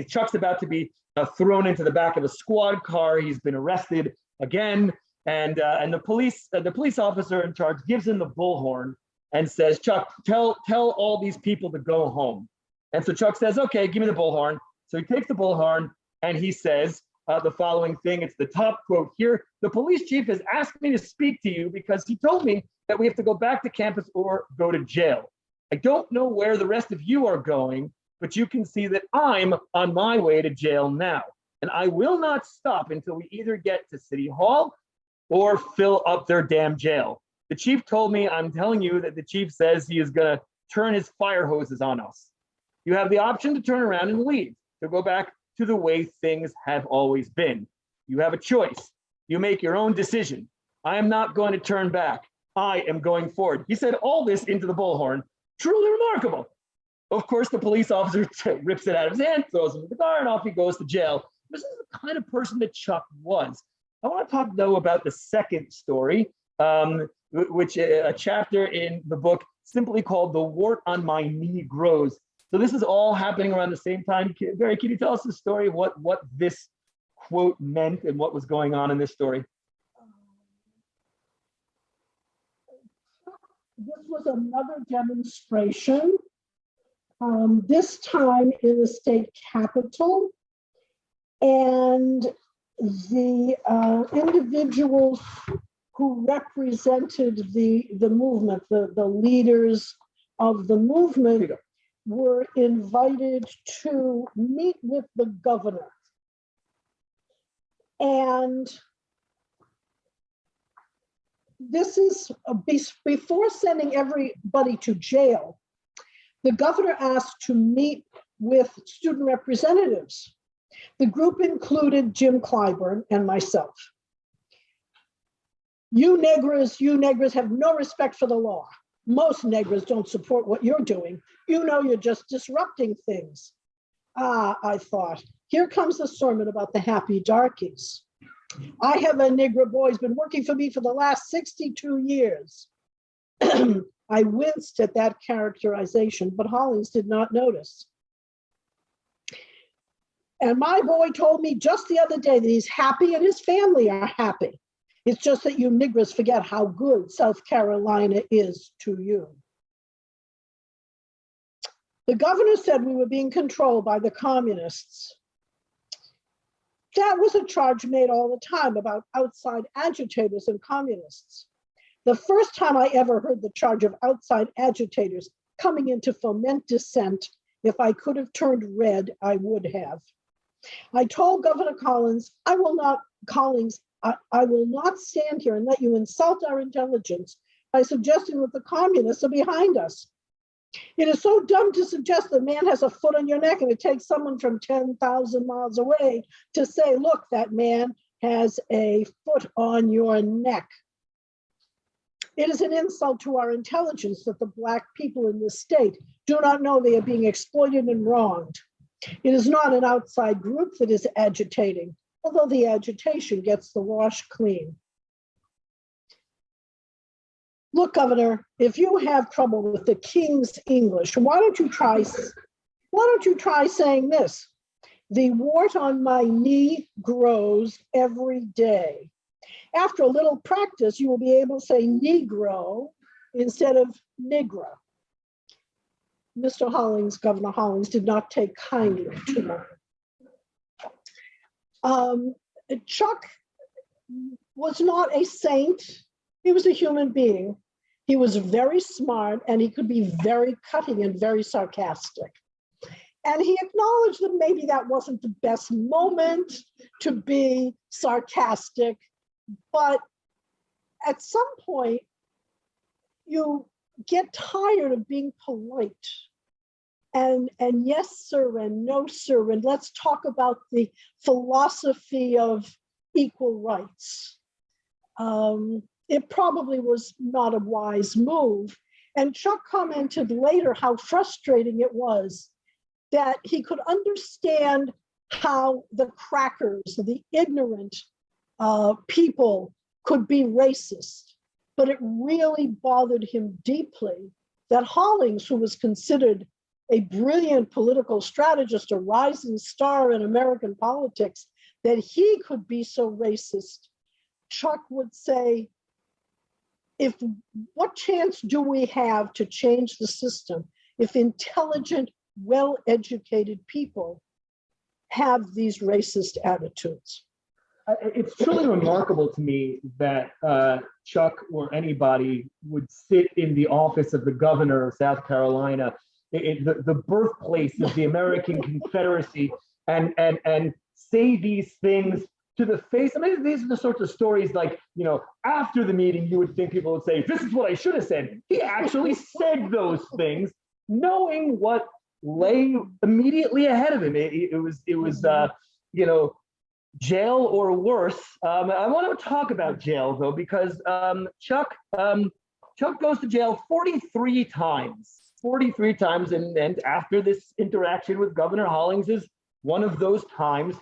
Chuck's about to be thrown into the back of a squad car. He's been arrested again, and the police officer in charge gives him the bullhorn and says, "Chuck, tell all these people to go home." And so Chuck says, "Okay, give me the bullhorn." So he takes the bullhorn and he says the following thing. It's the top quote here. "The police chief has asked me to speak to you because he told me that we have to go back to campus or go to jail. I don't know where the rest of you are going, but you can see that I'm on my way to jail now. And I will not stop until we either get to City Hall or fill up their damn jail. The chief told me, I'm telling you that the chief says he is going to turn his fire hoses on us. You have the option to turn around and leave, to go back to the way things have always been. You have a choice. You make your own decision. I am not going to turn back. I am going forward." He said all this into the bullhorn. Truly remarkable. Of course, the police officer rips it out of his hand, throws him in the car, and off he goes to jail. This is the kind of person that Chuck was. I want to talk, though, about the second story, which a chapter in the book simply called "The Wart on My Knee Grows." So this is all happening around the same time. Beri, can you tell us the story of what this quote meant and what was going on in this story? This was another demonstration, this time in the state capitol. And the individuals who represented the movement, the leaders of the movement, were invited to meet with the governor. And this is before sending everybody to jail. The governor asked to meet with student representatives. The group included Jim Clyburn and myself. You negras have no respect for the law. Most negras don't support what you're doing. You know you're just disrupting things. Ah, I thought, here comes the sermon about the happy darkies. I have a Negro boy who's been working for me for the last 62 years. I winced at that characterization, but Hollings did not notice. And my boy told me just the other day that he's happy and his family are happy. It's just that you niggers forget how good South Carolina is to you. The governor said we were being controlled by the communists. That was a charge made all the time about outside agitators and communists. The first time I ever heard the charge of outside agitators coming in to foment dissent, if I could have turned red, I would have. I told Governor Collins, I will not stand here and let you insult our intelligence by suggesting that the communists are behind us. It is so dumb to suggest that man has a foot on your neck, and it takes someone from 10,000 miles away to say, look, that man has a foot on your neck. It is an insult to our intelligence that the Black people in this state do not know they are being exploited and wronged. It is not an outside group that is agitating, although the agitation gets the wash clean. Look, Governor, if you have trouble with the King's English, why don't you try saying this? The wart on my knee grows every day. After a little practice, you will be able to say Negro instead of Negra. Mr. Hollings, Governor Hollings, did not take kindly to Chuck was not a saint. He was a human being. He was very smart, and he could be very cutting and very sarcastic. And he acknowledged that maybe that wasn't the best moment to be sarcastic, but at some point, you get tired of being polite and yes, sir, and no, sir, and let's talk about the philosophy of equal rights. It probably was not a wise move. And Chuck commented later how frustrating it was that he could understand how the crackers, the ignorant people could be racist, but it really bothered him deeply that Hollings, who was considered a brilliant political strategist, a rising star in American politics, that he could be so racist. Chuck would say, what chance do we have to change the system if intelligent, well-educated people have these racist attitudes? It's truly remarkable to me that Chuck or anybody would sit in the office of the governor of South Carolina, the birthplace of the American Confederacy, and say these things to the face. I mean, these are the sorts of stories like, you know, after the meeting, you would think people would say, this is what I should have said. He actually said those things, knowing what lay immediately ahead of him. It was you know, jail or worse. I want to talk about jail though, because Chuck goes to jail 43 times. 43 times, and after this interaction with Governor Hollings is one of those times.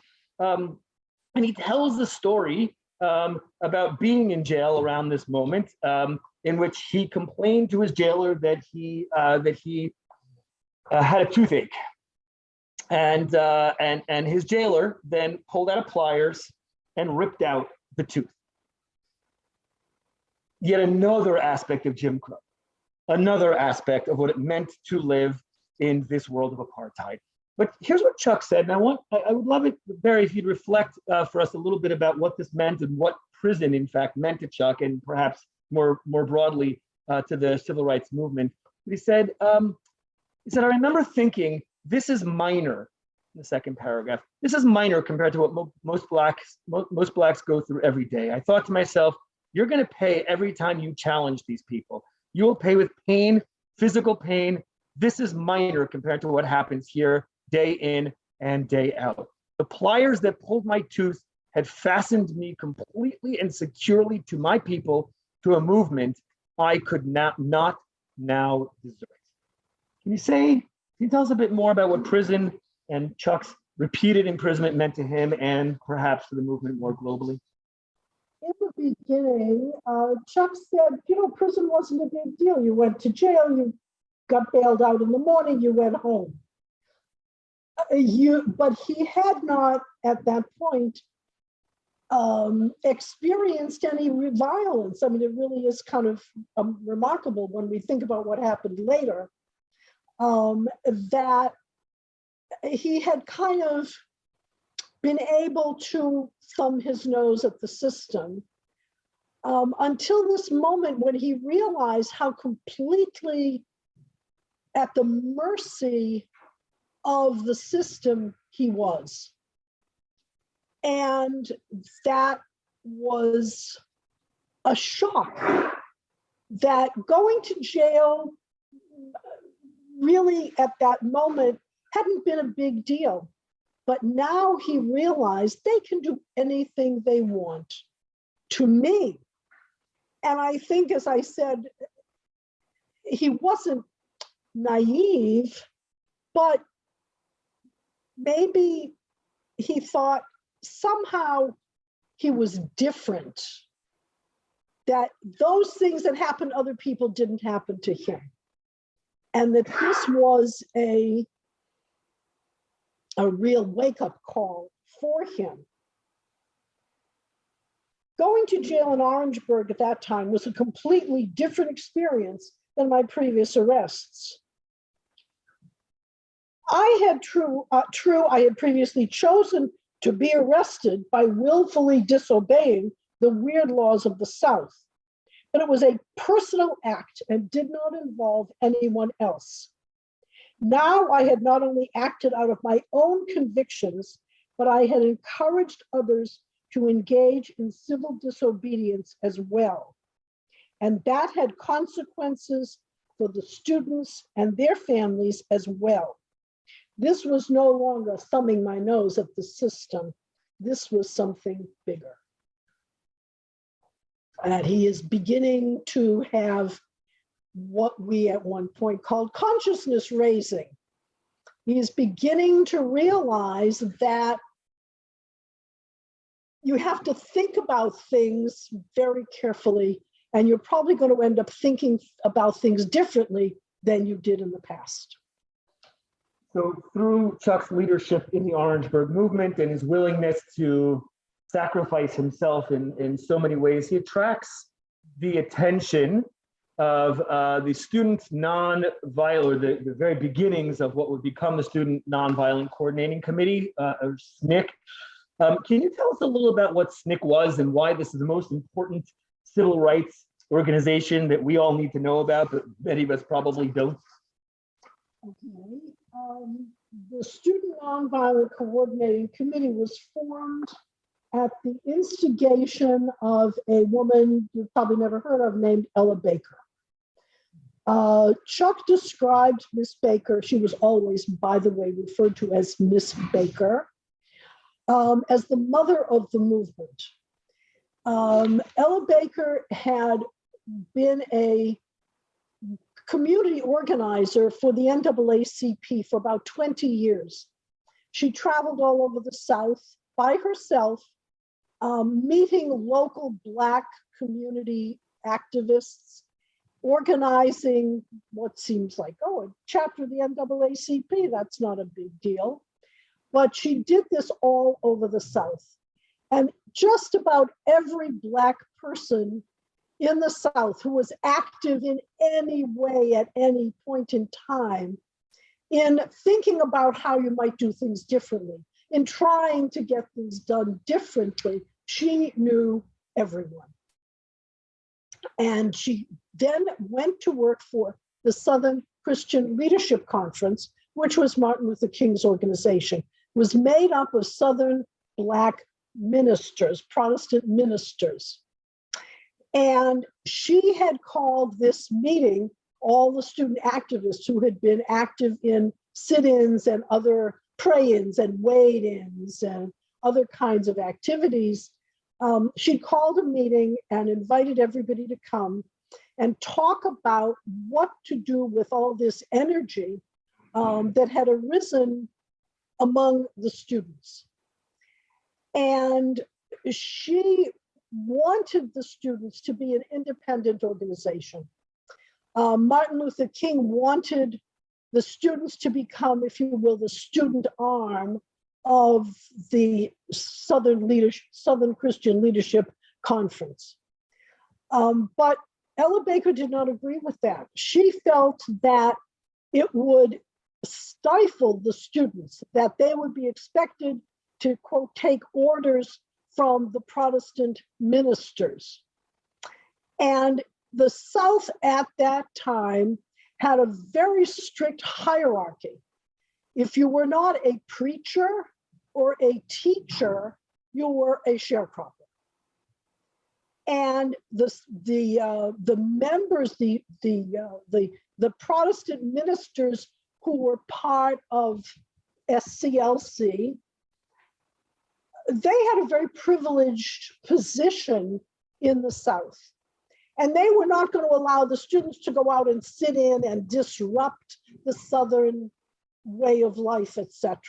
And he tells the story about being in jail around this moment, in which he complained to his jailer that he had a toothache, and his jailer then pulled out pliers and ripped out the tooth. Yet another aspect of Jim Crow, another aspect of what it meant to live in this world of apartheid. But here's what Chuck said, and I would love it, Beri, if you'd reflect for us a little bit about what this meant and what prison, in fact, meant to Chuck, and perhaps more broadly to the civil rights movement. He said, I remember thinking, this is minor. In the second paragraph, this is minor compared to what most blacks go through every day. I thought to myself, you're going to pay every time you challenge these people. You will pay with pain, physical pain. This is minor compared to what happens here day in and day out. The pliers that pulled my tooth had fastened me completely and securely to my people, to a movement I could not now desert. Can you tell us a bit more about what prison and Chuck's repeated imprisonment meant to him and perhaps to the movement more globally? In the beginning, Chuck said, prison wasn't a big deal. You went to jail, you got bailed out in the morning, you went home. But he had not, at that point, experienced any violence. I mean, it really is kind of remarkable when we think about what happened later, that he had kind of been able to thumb his nose at the system until this moment when he realized how completely at the mercy of the system he was. And that was a shock, that going to jail really at that moment hadn't been a big deal. But now he realized they can do anything they want to me. And I think, as I said, he wasn't naive, but maybe he thought somehow he was different, that those things that happened to other people didn't happen to him. And that this was a real wake-up call for him. Going to jail in Orangeburg at that time was a completely different experience than my previous arrests. I had previously chosen to be arrested by willfully disobeying the weird laws of the South. But it was a personal act and did not involve anyone else. Now I had not only acted out of my own convictions, but I had encouraged others to engage in civil disobedience as well. And that had consequences for the students and their families as well. This was no longer thumbing my nose at the system. This was something bigger. And he is beginning to have what we at one point called consciousness raising. He is beginning to realize that you have to think about things very carefully, and you're probably going to end up thinking about things differently than you did in the past. So through Chuck's leadership in the Orangeburg movement and his willingness to sacrifice himself in so many ways, he attracts the attention of the Student Nonviolent, or the very beginnings of what would become the Student Nonviolent Coordinating Committee, or SNCC. Can you tell us a little about what SNCC was and why this is the most important civil rights organization that we all need to know about, but many of us probably don't? Okay. The Student Nonviolent Coordinating Committee was formed at the instigation of a woman you've probably never heard of named Ella Baker. Chuck described Miss Baker, she was always, by the way, referred to as Miss Baker, as the mother of the movement. Ella Baker had been a community organizer for the NAACP for about 20 years. She traveled all over the South by herself, meeting local Black community activists, organizing what seems like, oh, a chapter of the NAACP, that's not a big deal. But she did this all over the South. And just about every Black person in the South who was active in any way at any point in time in thinking about how you might do things differently, in trying to get things done differently, she knew everyone. And she then went to work for the Southern Christian Leadership Conference, which was Martin Luther King's organization. It was made up of Southern Black ministers, Protestant ministers. And she had called this meeting all the student activists who had been active in sit-ins and other pray-ins and wade-ins and other kinds of activities. She called a meeting and invited everybody to come and talk about what to do with all this energy that had arisen among the students. And she wanted the students to be an independent organization. Martin Luther King wanted the students to become, if you will, the student arm of the Southern Christian Leadership Conference. But Ella Baker did not agree with that. She felt that it would stifle the students, that they would be expected to, quote, take orders from the Protestant ministers. And the South at that time had a very strict hierarchy. If you were not a preacher or a teacher, you were a sharecropper. And the members, the Protestant ministers who were part of SCLC, they had a very privileged position in the South. And they were not going to allow the students to go out and sit in and disrupt the Southern way of life, etc.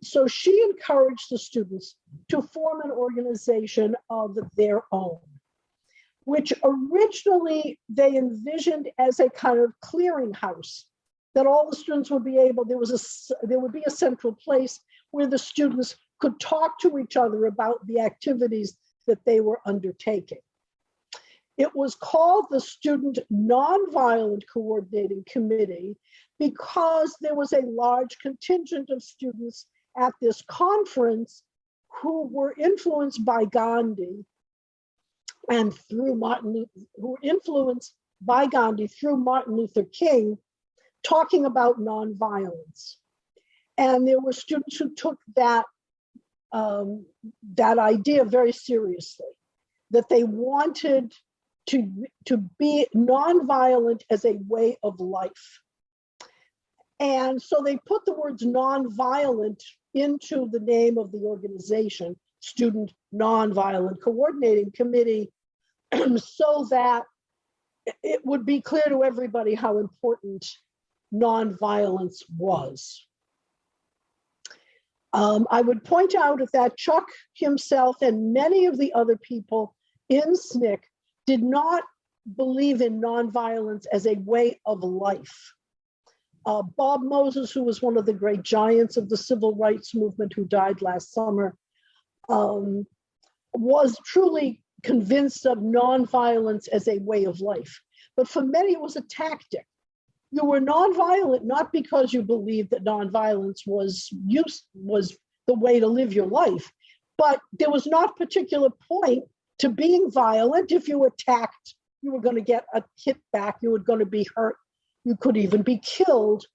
So she encouraged the students to form an organization of their own, which originally they envisioned as a kind of clearinghouse, that all the students would be able, there would be a central place where the students could talk to each other about the activities that they were undertaking. It was called the Student Nonviolent Coordinating Committee because there was a large contingent of students at this conference who were influenced by Gandhi and through Martin Luther King, talking about nonviolence. And there were students who took that idea very seriously, that they wanted to be nonviolent as a way of life. And so they put the words nonviolent into the name of the organization, Student Nonviolent Coordinating Committee, so that it would be clear to everybody how important nonviolence was. I would point out that Chuck himself and many of the other people in SNCC did not believe in nonviolence as a way of life. Bob Moses, who was one of the great giants of the civil rights movement, who died last summer, was truly convinced of nonviolence as a way of life. But for many, it was a tactic. You were nonviolent not because you believed that nonviolence was the way to live your life, but there was not particular point to being violent. If you attacked, you were going to get a hit back, you were going to be hurt, you could even be killed.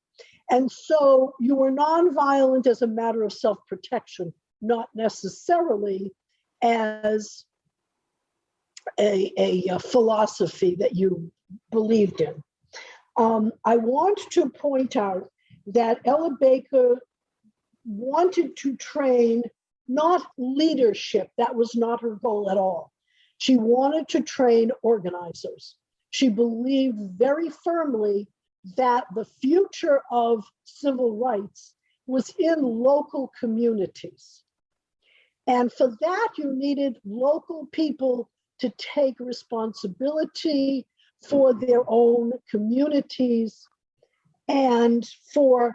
And so you were nonviolent as a matter of self-protection, not necessarily as a philosophy that you believed in. I want to point out that Ella Baker wanted to train not leadership, that was not her goal at all. She wanted to train organizers. She believed very firmly that the future of civil rights was in local communities. And for that, you needed local people to take responsibility for their own communities and for,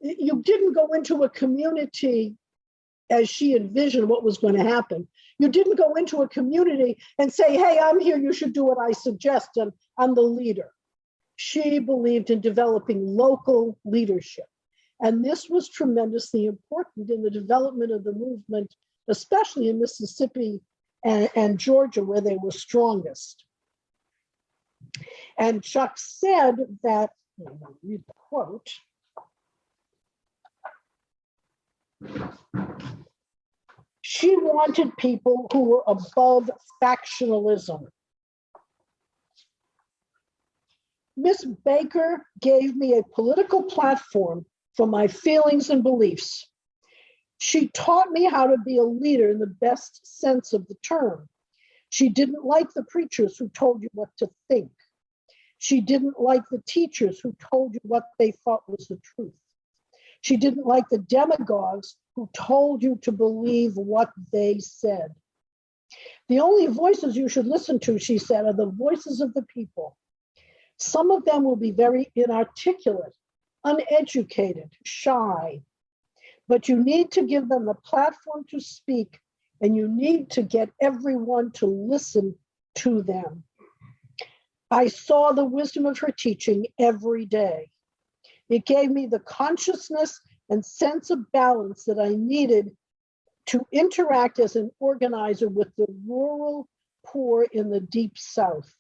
you didn't go into a community as she envisioned what was going to happen. You didn't go into a community and say, hey, I'm here, you should do what I suggest, and I'm the leader. She believed in developing local leadership. And this was tremendously important in the development of the movement, especially in Mississippi and Georgia, where they were strongest. And Chuck said that, I'm going to read the quote. She wanted people who were above factionalism. Miss Baker gave me a political platform for my feelings and beliefs. She taught me how to be a leader in the best sense of the term. She didn't like the preachers who told you what to think. She didn't like the teachers who told you what they thought was the truth. She didn't like the demagogues who told you to believe what they said. The only voices you should listen to, she said, are the voices of the people. Some of them will be very inarticulate, uneducated, shy, but you need to give them the platform to speak, and you need to get everyone to listen to them. I saw the wisdom of her teaching every day. It gave me the consciousness and sense of balance that I needed to interact as an organizer with the rural poor in the Deep South.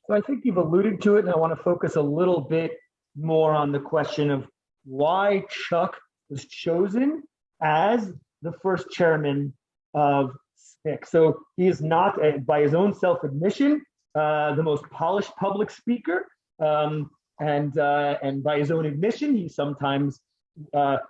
So I think you've alluded to it, and I want to focus a little bit more on the question of why Chuck was chosen as the first chairman of SNCC. So he is not, by his own self-admission, the most polished public speaker. And by his own admission, he sometimes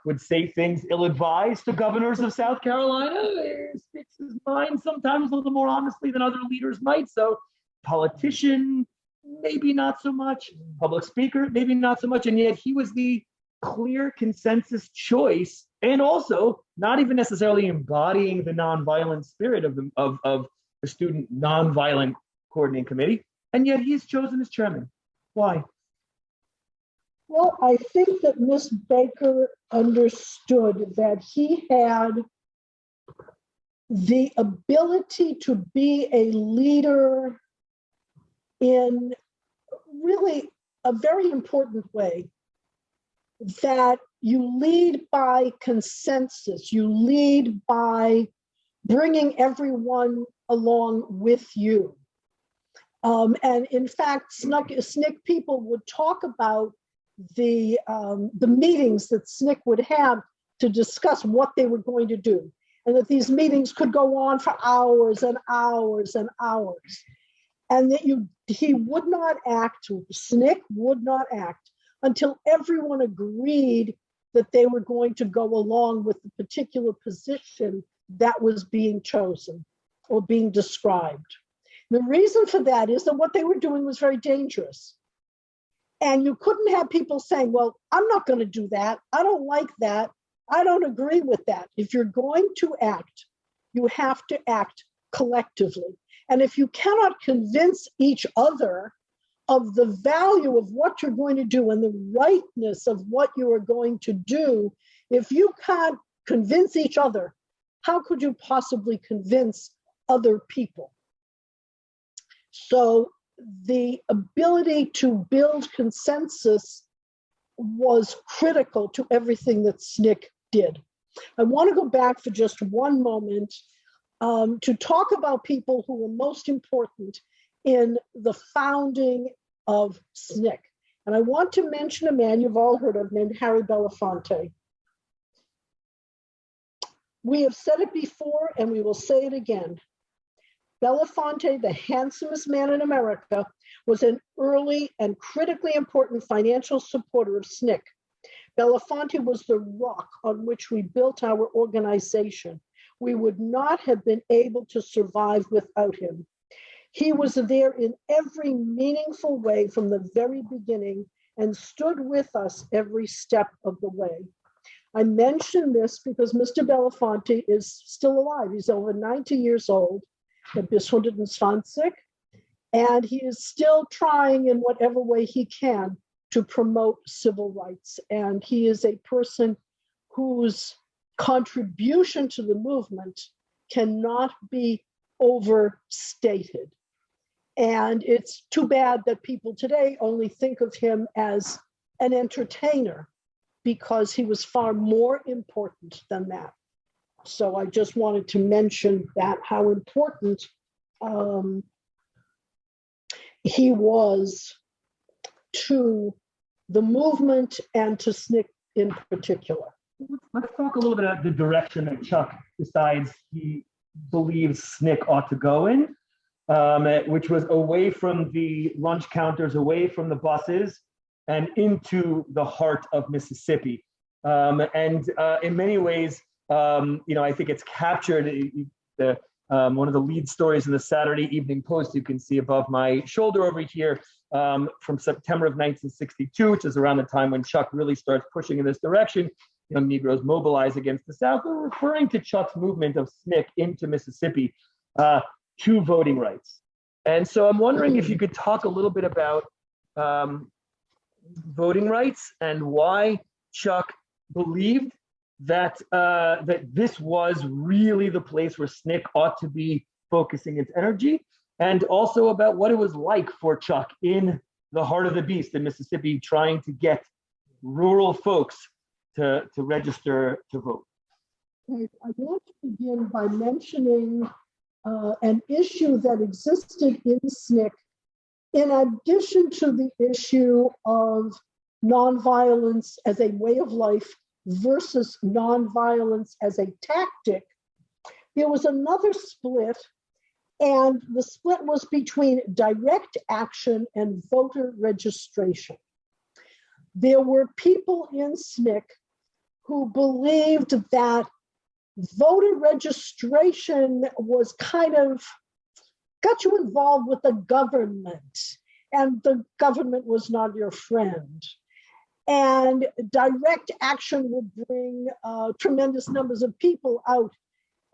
would say things ill-advised to governors of South Carolina. He speaks his mind sometimes a little more honestly than other leaders might. So politician, maybe not so much. Public speaker, maybe not so much. And yet he was the clear consensus choice, and also not even necessarily embodying the nonviolent spirit of the Student Nonviolent Coordinating Committee. And yet he's chosen as chairman. Why? Well, I think that Miss Baker understood that he had the ability to be a leader in really a very important way. that you lead by consensus, you lead by bringing everyone along with you. And in fact, SNCC people would talk about the meetings that SNCC would have to discuss what they were going to do, and that these meetings could go on for hours and hours and hours, and that he would not act, SNCC would not act until everyone agreed that they were going to go along with the particular position that was being chosen or being described. The reason for that is that what they were doing was very dangerous. And you couldn't have people saying, well, I'm not going to do that. I don't like that. I don't agree with that. If you're going to act, you have to act collectively. And if you cannot convince each other of the value of what you're going to do and the rightness of what you are going to do, if you can't convince each other, how could you possibly convince other people? So the ability to build consensus was critical to everything that SNCC did. I want to go back for just one moment to talk about people who were most important in the founding of SNCC. And I want to mention a man you've all heard of named Harry Belafonte. We have said it before and we will say it again. Belafonte, the handsomest man in America, was an early and critically important financial supporter of SNCC. Belafonte was the rock on which we built our organization. We would not have been able to survive without him. He was there in every meaningful way from the very beginning and stood with us every step of the way. I mention this because Mr. Belafonte is still alive. He's over 90 years old, bis 120, and he is still trying in whatever way he can to promote civil rights. And he is a person whose contribution to the movement cannot be overstated. And it's too bad that people today only think of him as an entertainer, because he was far more important than that. So I just wanted to mention that, how important he was to the movement and to SNCC in particular. Let's talk a little bit about the direction that Chuck decides he believes SNCC ought to go in, which was away from the lunch counters, away from the buses, and into the heart of Mississippi. In many ways, I think it's captured one of the lead stories in the Saturday Evening Post, you can see above my shoulder over here, from September of 1962, which is around the time when Chuck really starts pushing in this direction. Young Negroes mobilize against the South. We're referring to Chuck's movement of SNCC into Mississippi to voting rights. And so I'm wondering if you could talk a little bit about voting rights and why Chuck believed that that this was really the place where SNCC ought to be focusing its energy, and also about what it was like for Chuck in the heart of the beast in Mississippi, trying to get rural folks to register to vote. I want to begin by mentioning an issue that existed in SNCC in addition to the issue of nonviolence as a way of life versus nonviolence as a tactic. There was another split, and the split was between direct action and voter registration. There were people in SNCC who believed that voter registration was kind of got you involved with the government, and the government was not your friend. And direct action would bring tremendous numbers of people out,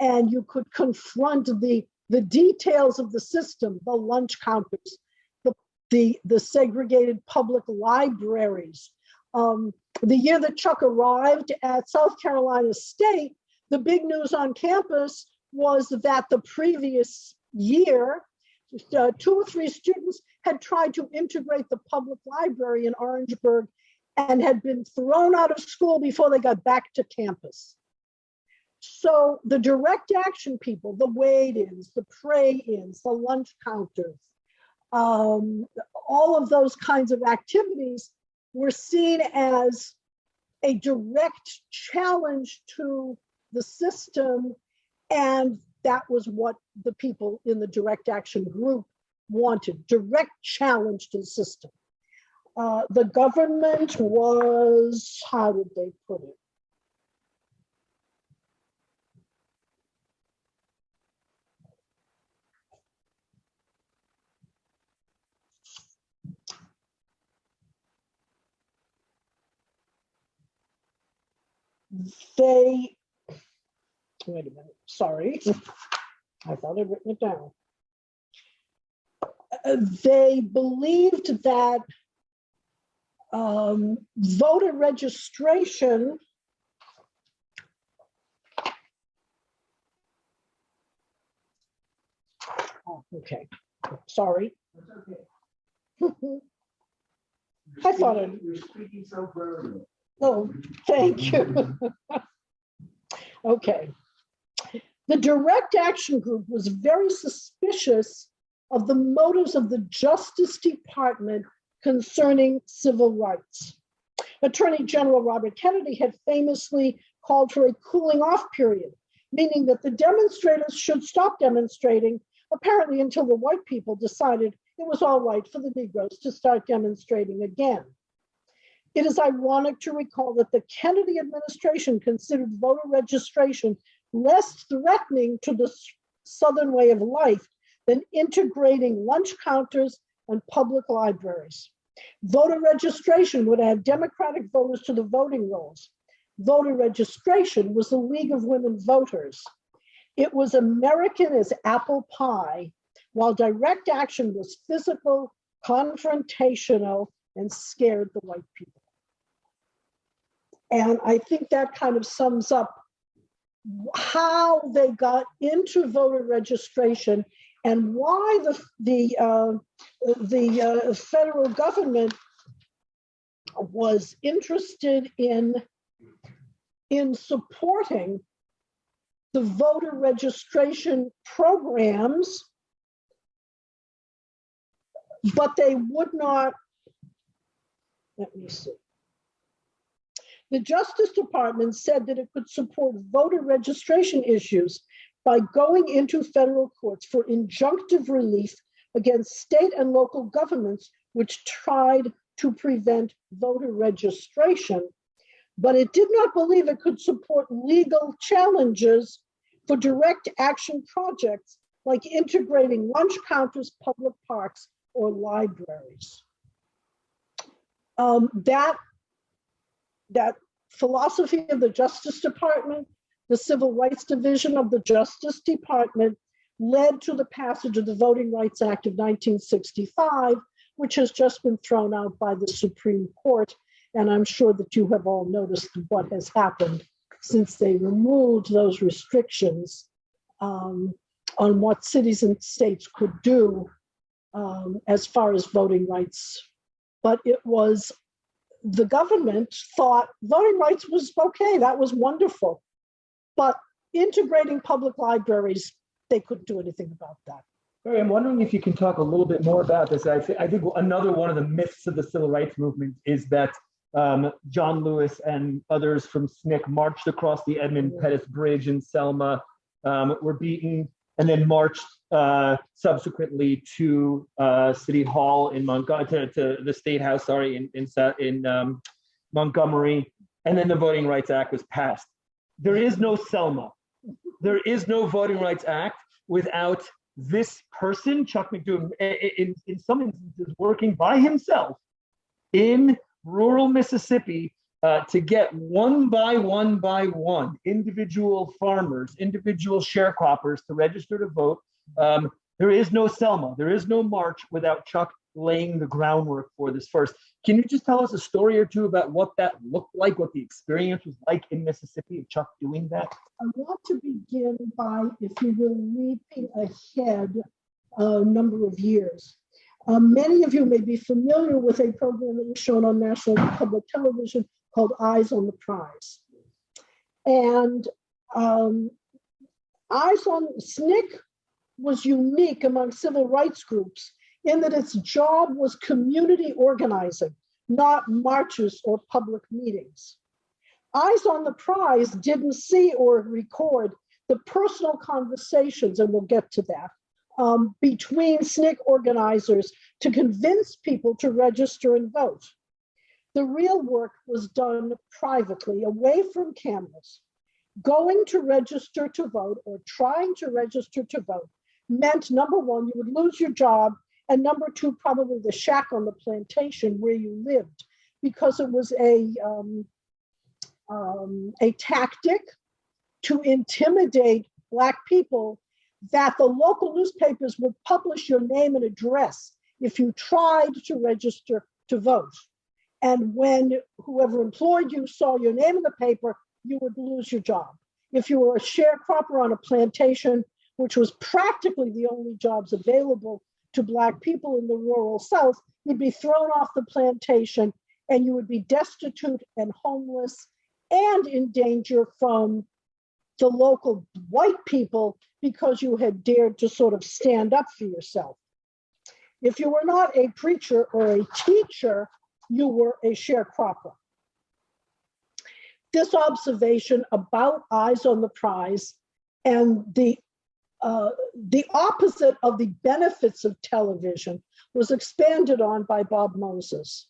and you could confront the details of the system, the lunch counters, the segregated public libraries. The year that Chuck arrived at South Carolina State, the big news on campus was that the previous year, 2 or 3 students had tried to integrate the public library in Orangeburg, and had been thrown out of school before they got back to campus. So the direct action people, the wait-ins, the pray-ins, the lunch counters, all of those kinds of activities were seen as a direct challenge to the system, and that was what the people in the direct action group wanted, direct challenge to the system. The government was, how did they put it? They, wait a minute, sorry. I thought I'd written it down. They believed that voter registration okay, sorry. I thought You're speaking so brilliantly. oh, thank you. Okay. The direct action group was very suspicious of the motives of the Justice Department concerning civil rights. Attorney General Robert Kennedy had famously called for a cooling off period, meaning that the demonstrators should stop demonstrating, apparently until the white people decided it was all right for the Negroes to start demonstrating again. It is ironic to recall that the Kennedy administration considered voter registration less threatening to the Southern way of life than integrating lunch counters and public libraries. Voter registration would add Democratic voters to the voting rolls. Voter registration was the League of Women Voters. It was American as apple pie, while direct action was physical, confrontational, and scared the white people. And I think that kind of sums up how they got into voter registration and why the federal government was interested in supporting the voter registration programs, but they would not, let me see. The Justice Department said that it could support voter registration issues by going into federal courts for injunctive relief against state and local governments which tried to prevent voter registration, but it did not believe it could support legal challenges for direct action projects like integrating lunch counters, public parks, or libraries. That philosophy of the Justice Department, the Civil Rights Division of the Justice Department, led to the passage of the Voting Rights Act of 1965, which has just been thrown out by the Supreme Court. And I'm sure that you have all noticed what has happened since they removed those restrictions on what cities and states could do as far as voting rights. But it was, the government thought voting rights was okay, that was wonderful. But integrating public libraries, they couldn't do anything about that. Beri, I'm wondering if you can talk a little bit more about this. I think another one of the myths of the civil rights movement is that John Lewis and others from SNCC marched across the Edmund Pettus Bridge in Selma, were beaten, and then marched subsequently to City Hall in Montgomery, to the State House, sorry, in Montgomery, and then the Voting Rights Act was passed. There is no Selma. There is no Voting Rights Act without this person, Chuck McDew, in some instances working by himself in rural Mississippi to get one by one individual farmers, individual sharecroppers to register to vote. There is no Selma. There is no march without Chuck laying the groundwork for this first. Can you just tell us a story or two about what that looked like, what the experience was like in Mississippi of Chuck doing that? I want to begin by, if you will, leaping ahead a number of years. Many of you may be familiar with a program that was shown on National Public Television called Eyes on the Prize. And Eyes on SNCC was unique among civil rights groups in that its job was community organizing, not marches or public meetings. Eyes on the Prize didn't see or record the personal conversations, and we'll get to that, between SNCC organizers to convince people to register and vote. The real work was done privately, away from cameras. Going to register to vote or trying to register to vote meant, number one, you would lose your job, and number two, probably the shack on the plantation where you lived, because it was a tactic to intimidate Black people that the local newspapers would publish your name and address if you tried to register to vote. And when whoever employed you saw your name in the paper, you would lose your job. If you were a sharecropper on a plantation, which was practically the only jobs available to Black people in the rural South, you'd be thrown off the plantation and you would be destitute and homeless and in danger from the local white people because you had dared to sort of stand up for yourself. If you were not a preacher or a teacher, you were a sharecropper. This observation about Eyes on the Prize and the opposite of the benefits of television was expanded on by Bob Moses.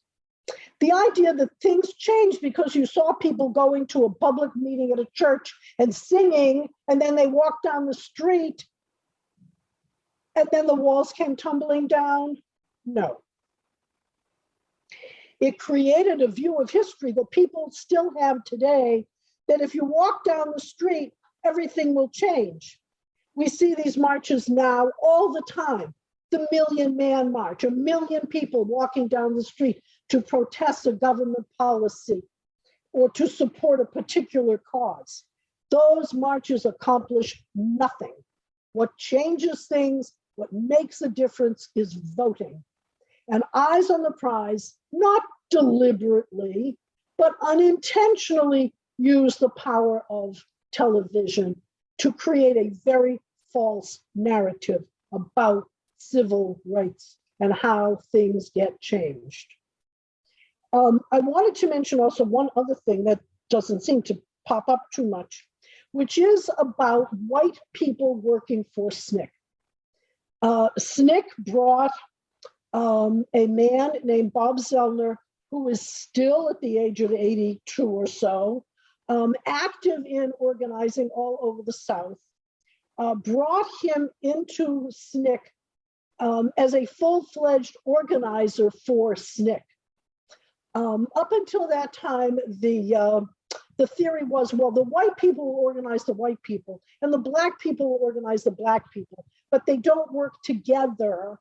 The idea that things changed because you saw people going to a public meeting at a church and singing, and then they walked down the street, and then the walls came tumbling down. No. It created a view of history that people still have today, that if you walk down the street, everything will change. We see these marches now all the time. The Million Man March, 1 million people walking down the street to protest a government policy or to support a particular cause. Those marches accomplish nothing. What changes things, what makes a difference is voting. And Eyes on the Prize, not deliberately, but unintentionally used the power of television to create a very false narrative about civil rights and how things get changed. I wanted to mention also one other thing that doesn't seem to pop up too much, which is about white people working for SNCC. SNCC brought a man named Bob Zellner, who is still at the age of 82 or so, active in organizing all over the South, brought him into SNCC as a full-fledged organizer for SNCC. Up until that time, the theory was, well, the white people will organize the white people and the Black people will organize the Black people, but they don't work together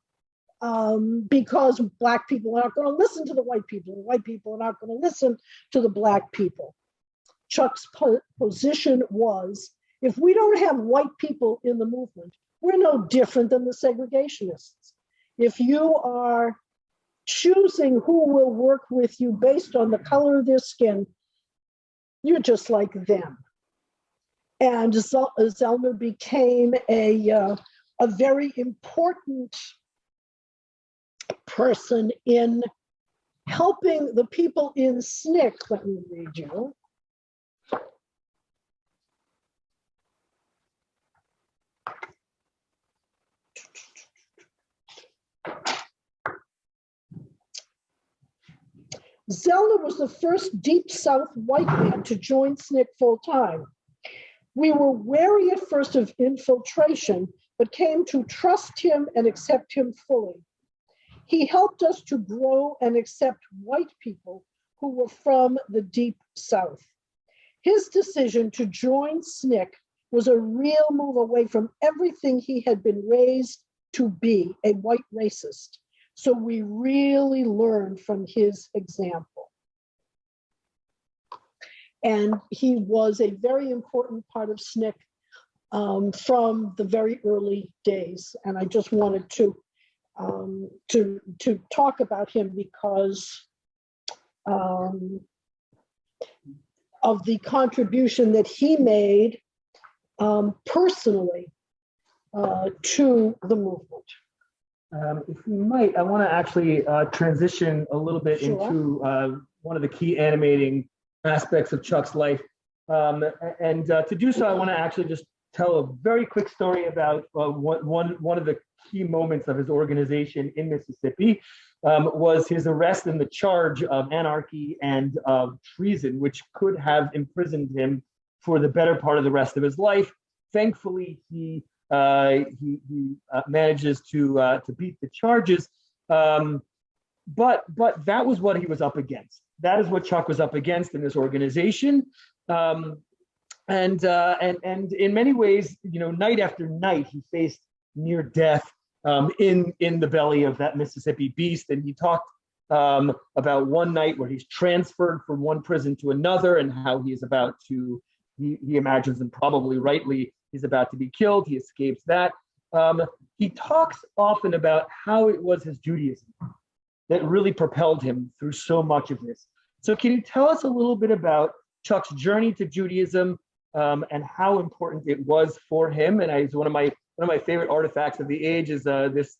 because Black people are not going to listen to the white people are not going to listen to the Black people. Chuck's position was, if we don't have white people in the movement, we're no different than the segregationists. If you are choosing who will work with you based on the color of their skin, you're just like them. And Zellner became a very important person in helping the people in SNCC. Let me read you. Zellner was the first Deep South white man to join SNCC full-time. We were wary at first of infiltration, but came to trust him and accept him fully. He helped us to grow and accept white people who were from the Deep South. His decision to join SNCC was a real move away from everything he had been raised to be, a white racist. So we really learned from his example. And he was a very important part of SNCC from the very early days. And I just wanted to to talk about him because of the contribution that he made personally to the movement. If we might, I want to actually transition a little bit Sure. into one of the key animating aspects of Chuck's life. To do so, I want to actually just tell a very quick story about one of the key moments of his organization in Mississippi was his arrest and the charge of anarchy and of treason, which could have imprisoned him for the better part of the rest of his life. Thankfully, he manages to beat the charges, but that was what he was up against. That is what Chuck was up against in this organization, and in many ways, night after night, he faced near death in the belly of that Mississippi beast. And he talked about one night where he's transferred from one prison to another, and how he is about to, he imagines, and probably rightly, he's about to be killed. He escapes that. He talks often about how it was his Judaism that really propelled him through so much of this. So can you tell us a little bit about Chuck's journey to Judaism and how important it was for him? And it's one of my favorite artifacts of the age is this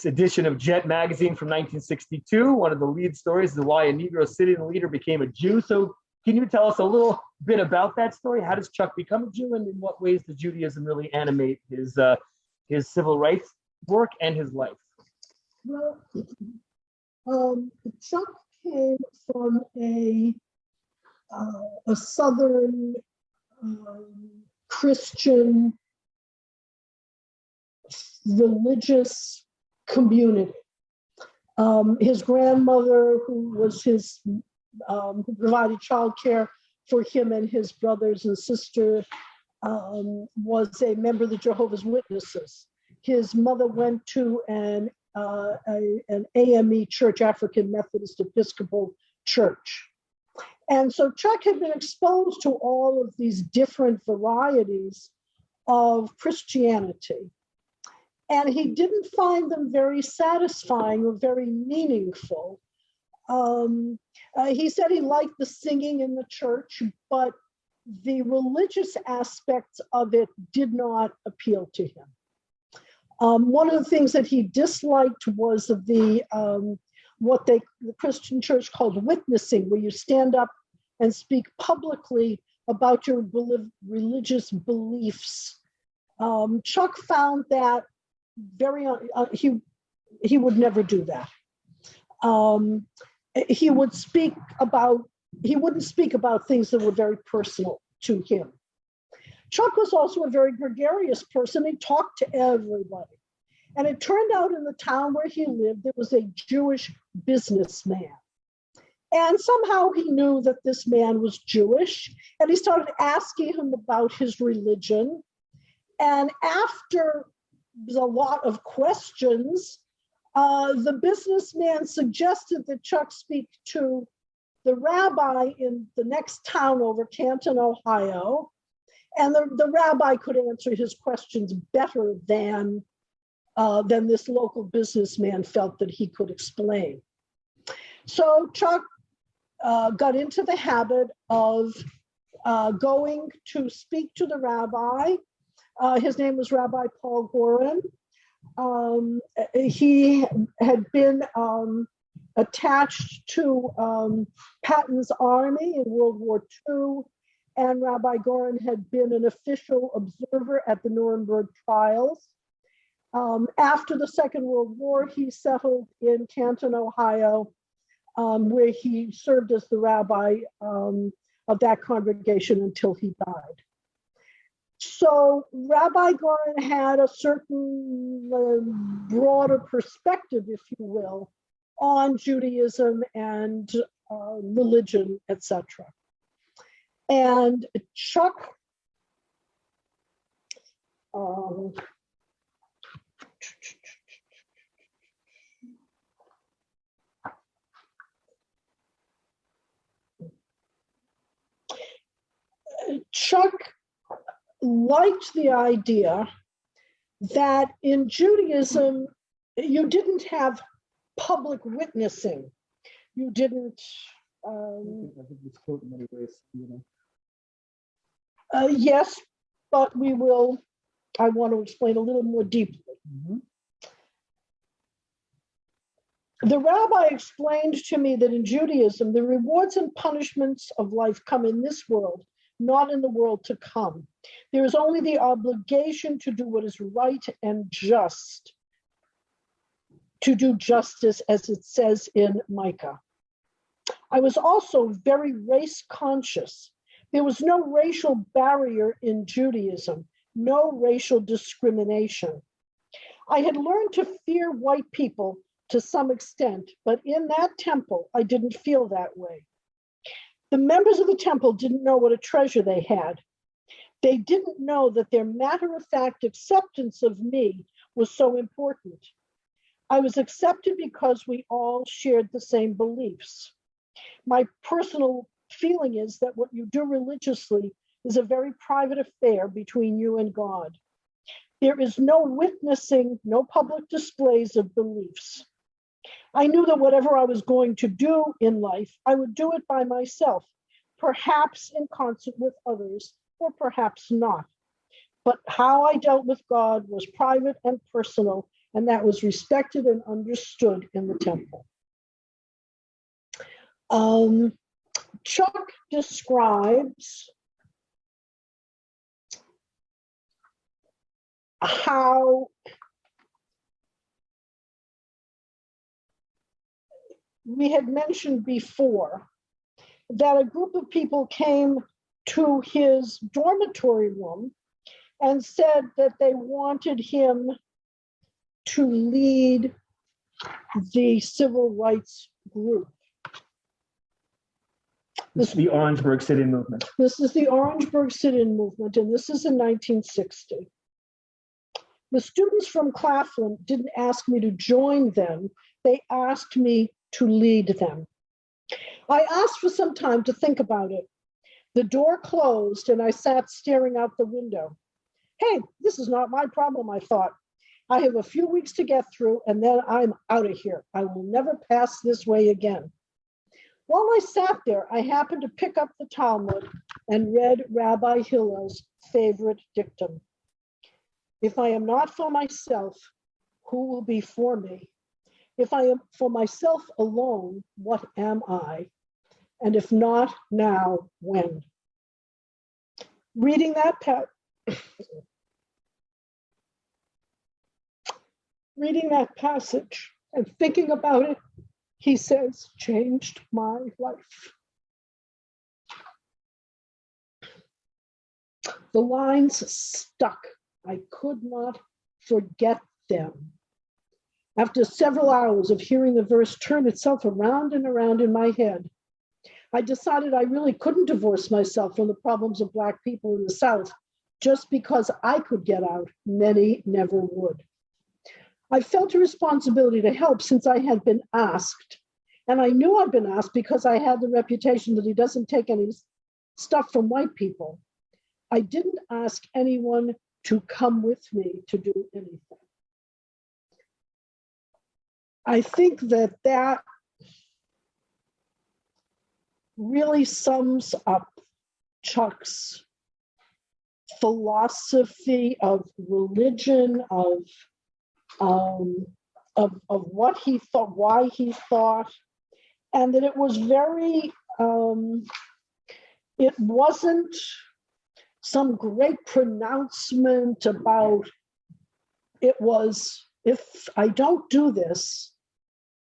edition of Jet magazine from 1962. One of the lead stories is why a Negro sitting leader became a Jew. So can you tell us a little bit about that story? How does Chuck become a Jew, and in what ways does Judaism really animate his civil rights work and his life? Well, Chuck came from a Southern Christian religious community. His grandmother, who was who provided childcare for him and his brothers and sister, was a member of the Jehovah's Witnesses. His mother went to an AME church, African Methodist Episcopal Church. And so Chuck had been exposed to all of these different varieties of Christianity. And he didn't find them very satisfying or very meaningful. He said he liked the singing in the church, but the religious aspects of it did not appeal to him. One of the things that he disliked was the Christian church called witnessing, where you stand up and speak publicly about your religious beliefs. Chuck found that very he would never do that. He wouldn't speak about things that were very personal to him. Chuck was also a very gregarious person. He talked to everybody. And it turned out in the town where he lived, there was a Jewish businessman. And somehow he knew that this man was Jewish, and he started asking him about his religion. And after a lot of questions, the businessman suggested that Chuck speak to the rabbi in the next town over, Canton, Ohio. And the rabbi could answer his questions better than this local businessman felt that he could explain. So Chuck got into the habit of going to speak to the rabbi. His name was Rabbi Paul Goren. He had been attached to Patton's army in World War II, and Rabbi Goren had been an official observer at the Nuremberg trials. After the Second World War, he settled in Canton, Ohio, where he served as the rabbi of that congregation until he died. So Rabbi Goren had a certain broader perspective, if you will, on Judaism and religion, etc. And Chuck liked the idea that in Judaism, you didn't have public witnessing. You didn't. I think this quote in many ways, Yes, but I want to explain a little more deeply. Mm-hmm. The rabbi explained to me that in Judaism, the rewards and punishments of life come in this world, not in the world to come. There is only the obligation to do what is right and just, to do justice, as it says in Micah. I was also very race conscious. There was no racial barrier in Judaism, no racial discrimination. I had learned to fear white people to some extent, but in that temple, I didn't feel that way. The members of the temple didn't know what a treasure they had. They didn't know that their matter-of-fact acceptance of me was so important. I was accepted because we all shared the same beliefs. My personal feeling is that what you do religiously is a very private affair between you and God. There is no witnessing, no public displays of beliefs. I knew that whatever I was going to do in life, I would do it by myself, perhaps in concert with others, or perhaps not. But how I dealt with God was private and personal, and that was respected and understood in the temple. Chuck describes how we had mentioned before that a group of people came to his dormitory room and said that they wanted him to lead the civil rights group. This is the Orangeburg sit-in movement. This is the Orangeburg sit-in movement, and this is in 1960. The students from Claflin didn't ask me to join them. They asked me to lead them. I asked for some time to think about it. The door closed and I sat staring out the window. Hey, this is not my problem, I thought. I have a few weeks to get through and then I'm out of here. I will never pass this way again. While I sat there, I happened to pick up the Talmud and read Rabbi Hillel's favorite dictum. If I am not for myself, who will be for me? If I am for myself alone, what am I? And if not now, when? Reading that passage and thinking about it, he says, changed my life. The lines stuck. I could not forget them. After several hours of hearing the verse turn itself around and around in my head, I decided I really couldn't divorce myself from the problems of Black people in the South just because I could get out. Many never would. I felt a responsibility to help since I had been asked. And I knew I'd been asked because I had the reputation that he doesn't take any stuff from white people. I didn't ask anyone to come with me to do anything. I think that really sums up Chuck's philosophy of religion, of what he thought, why he thought, and that it was very, it wasn't some great pronouncement about, it was, if I don't do this,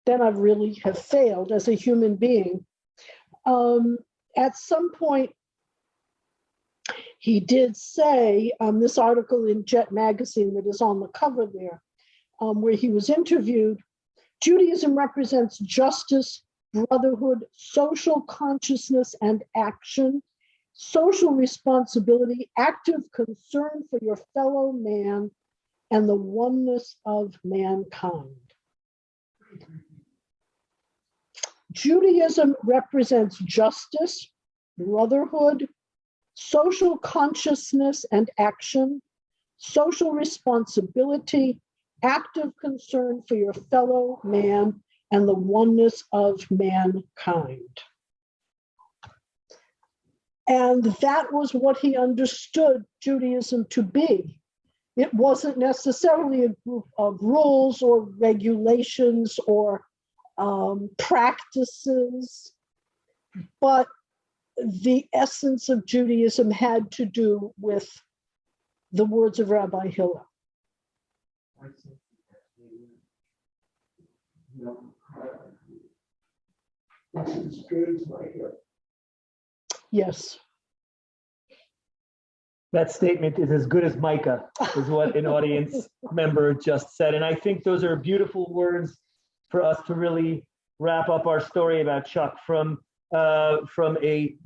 then I really have failed as a human being. At some point, he did say, this article in Jet Magazine that is on the cover there, where he was interviewed, Judaism represents justice, brotherhood, social consciousness and action, social responsibility, active concern for your fellow man, and the oneness of mankind. Judaism represents justice, brotherhood, social consciousness and action, social responsibility, active concern for your fellow man, and the oneness of mankind. And that was what he understood Judaism to be. It wasn't necessarily a group of rules or regulations or practices, but the essence of Judaism had to do with the words of Rabbi Hillel. Yes. That statement is as good as Micah, is what an audience member just said. And I think those are beautiful words for us to really wrap up our story about Chuck, from a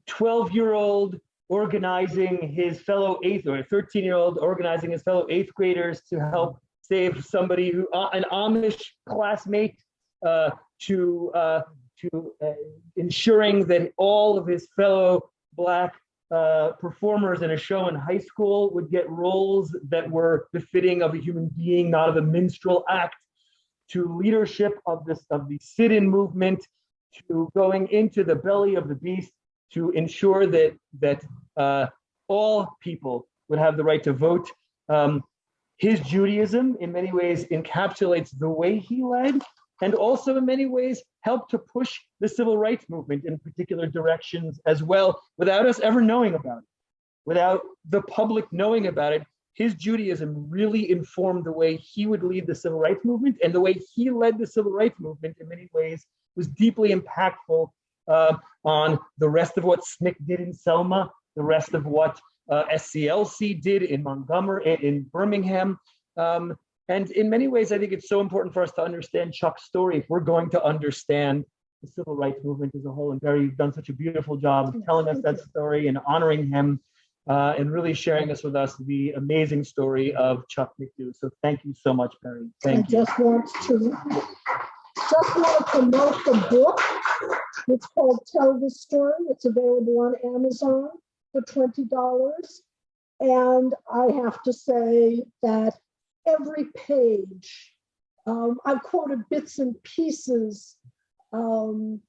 12-year-old organizing his fellow eighth, or a 13-year-old organizing his fellow eighth graders to help save somebody who, an Amish classmate, to ensuring that all of his fellow Black performers in a show in high school would get roles that were befitting of a human being, not of a minstrel act, to leadership of the sit-in movement, to going into the belly of the beast to ensure that all people would have the right to vote. His Judaism, in many ways, encapsulates the way he led, and also in many ways helped to push the civil rights movement in particular directions as well, without us ever knowing about it, without the public knowing about it. His Judaism really informed the way he would lead the civil rights movement, and the way he led the civil rights movement in many ways was deeply impactful on the rest of what SNCC did in Selma, the rest of what SCLC did in Montgomery, in Birmingham. And in many ways, I think it's so important for us to understand Chuck's story if we're going to understand the civil rights movement as a whole. And Beri, you've done such a beautiful job of telling us that story and honoring him and really sharing this with us, the amazing story of Chuck McDew. So thank you so much, Beri. Thank you. Just want to promote the book. It's called Tell the Story. It's available on Amazon for $20. And I have to say that every page, I've quoted bits and pieces. The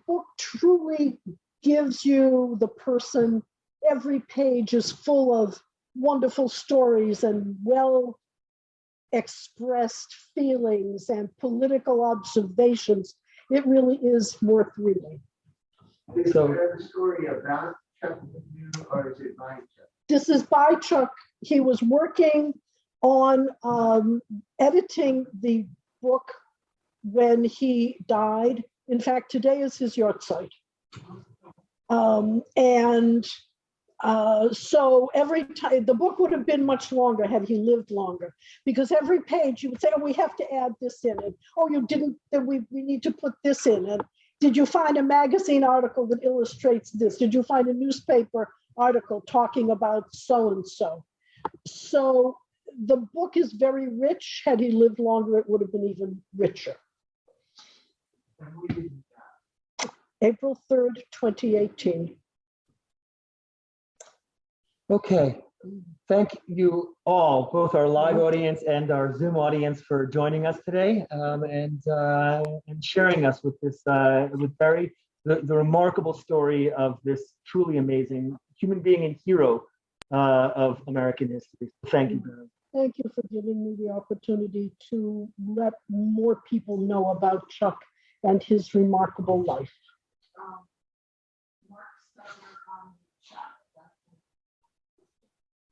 book truly gives you the person. Every page is full of wonderful stories and well expressed feelings and political observations. It really is worth reading. Is there a story about Chuck McDew, or is it by Chuck? This is by Chuck. He was working on editing the book when he died. In fact, today is his yahrzeit. So every time, the book would have been much longer had he lived longer, because every page you would say, oh, we have to add this in, and oh, you didn't, then we need to put this in, and did you find a magazine article that illustrates this? Did you find a newspaper article talking about so-and-so? So the book is very rich. Had he lived longer, it would have been even richer. April 3rd, 2018. Okay, thank you all, both our live audience and our Zoom audience, for joining us today and sharing us with this, with Beri, the remarkable story of this truly amazing human being and hero of American history. Thank you, Beri. Thank you for giving me the opportunity to let more people know about Chuck and his remarkable life.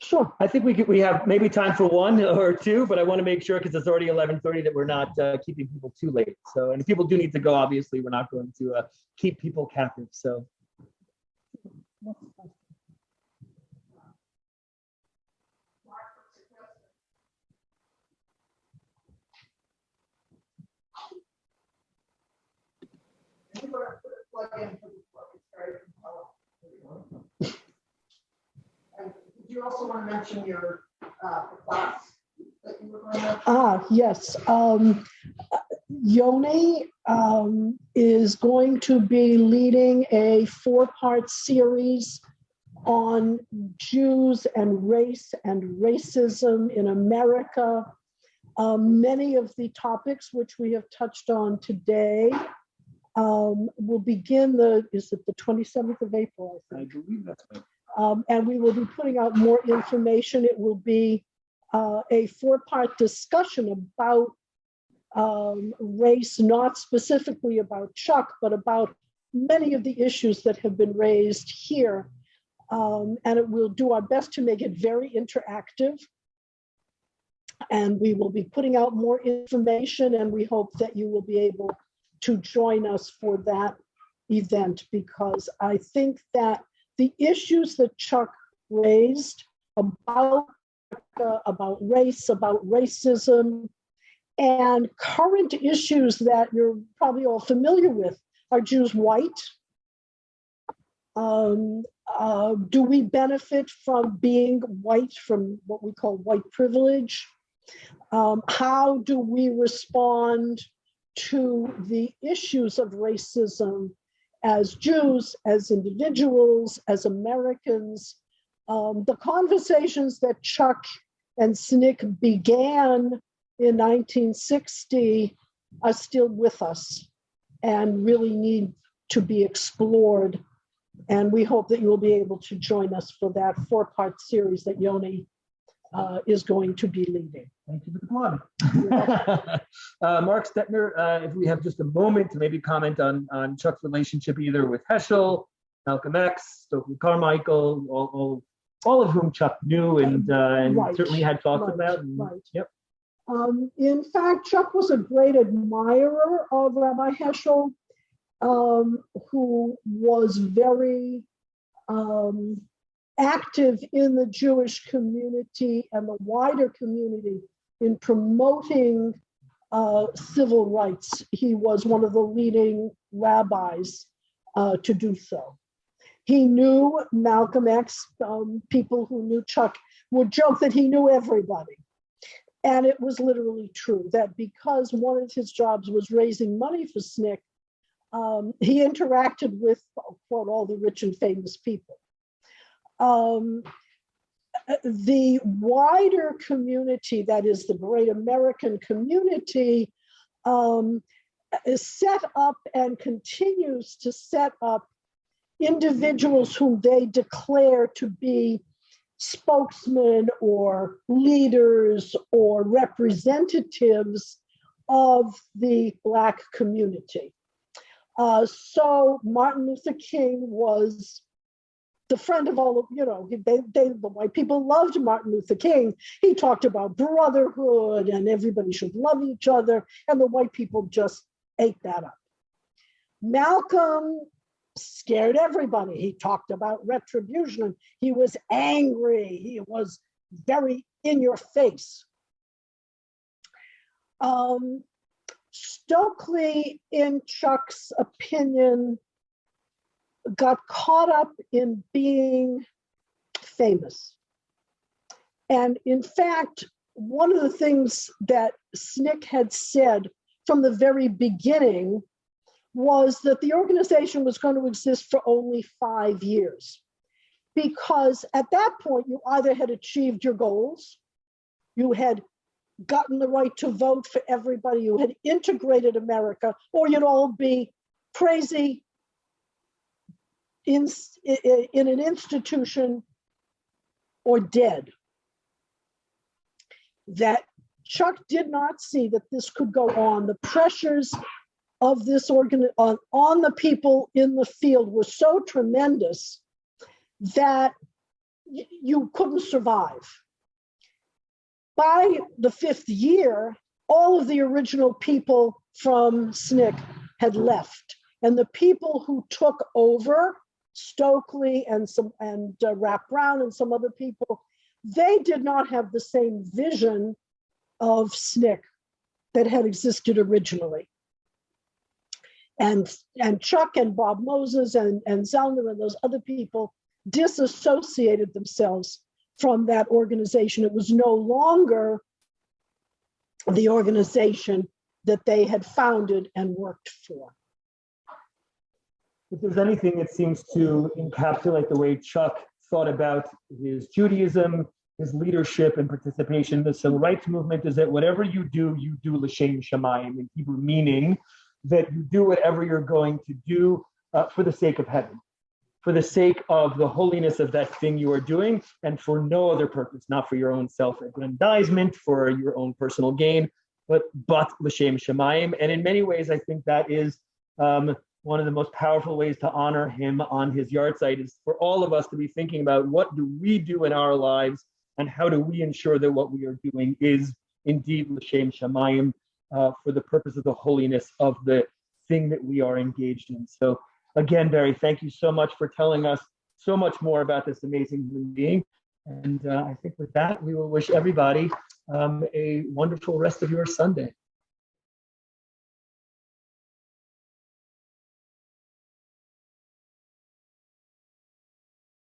Sure. I think we have maybe time for one or two, but I want to make sure, because it's already 11:30, that we're not keeping people too late. So, and if people do need to go, obviously, we're not going to keep people captive. So. You also want to mention your class that you were going to? Yes. Yoni is going to be leading a 4-part series on Jews and race and racism in America. Many of the topics which we have touched on today will begin is it the 27th of April, I think? I believe that's right. And we will be putting out more information. It will be a 4-part discussion about race, not specifically about Chuck, but about many of the issues that have been raised here. And it will do our best to make it very interactive. And we will be putting out more information, and we hope that you will be able to join us for that event, because I think that the issues that Chuck raised about race, about racism, and current issues that you're probably all familiar with. Are Jews white? Do we benefit from being white, from what we call white privilege? How do we respond to the issues of racism as Jews, as individuals, as Americans? The conversations that Chuck and SNCC began in 1960 are still with us and really need to be explored. And we hope that you will be able to join us for that 4-part series that Yoni is going to be leading. Thank you for the plug. Mark Stetner, if we have just a moment to maybe comment on Chuck's relationship either with Heschel, Malcolm X, Stokely Carmichael, all of whom Chuck knew and Right, certainly had thoughts right, about. right. Yep. In fact, Chuck was a great admirer of Rabbi Heschel, who was very active in the Jewish community and the wider community in promoting civil rights. He was one of the leading rabbis to do so. He knew Malcolm X. People who knew Chuck would joke that he knew everybody. And it was literally true that because one of his jobs was raising money for SNCC, he interacted with, quote, all the rich and famous people. The wider community, that is the great American community, is set up and continues to set up individuals whom they declare to be spokesmen or leaders or representatives of the Black community. So Martin Luther King was the friend of all of, the white people loved Martin Luther King. He talked about brotherhood and everybody should love each other, and the white people just ate that up. Malcolm scared everybody. He talked about retribution. He was angry. He was very in your face. Stokely, in Chuck's opinion, got caught up in being famous. And in fact, one of the things that SNCC had said from the very beginning was that the organization was going to exist for only 5 years, because at that point, you either had achieved your goals, you had gotten the right to vote for everybody, you had integrated America, or you'd all be crazy in an institution or dead. That Chuck did not see that this could go on. The pressures of this on the people in the field were so tremendous that you couldn't survive. By the 5th year, all of the original people from SNCC had left, and the people who took over, Stokely and Rap Brown and some other people, they did not have the same vision of SNCC that had existed originally. And Chuck and Bob Moses and Zellner and those other people disassociated themselves from that organization. It was no longer the organization that they had founded and worked for. If there's anything that seems to encapsulate the way Chuck thought about his Judaism, his leadership and participation in the civil rights movement is that whatever you do l'shem shamayim, in Hebrew, meaning that you do whatever you're going to do for the sake of heaven, for the sake of the holiness of that thing you are doing, and for no other purpose, not for your own self-aggrandizement, for your own personal gain, but l'shem shamayim. And in many ways, I think that is one of the most powerful ways to honor him on his yahrzeit, is for all of us to be thinking about what do we do in our lives and how do we ensure that what we are doing is indeed l'shem shamayim, for the purpose of the holiness of the thing that we are engaged in. So again, Beri, thank you so much for telling us so much more about this amazing human being. And I think with that, we will wish everybody a wonderful rest of your Sunday.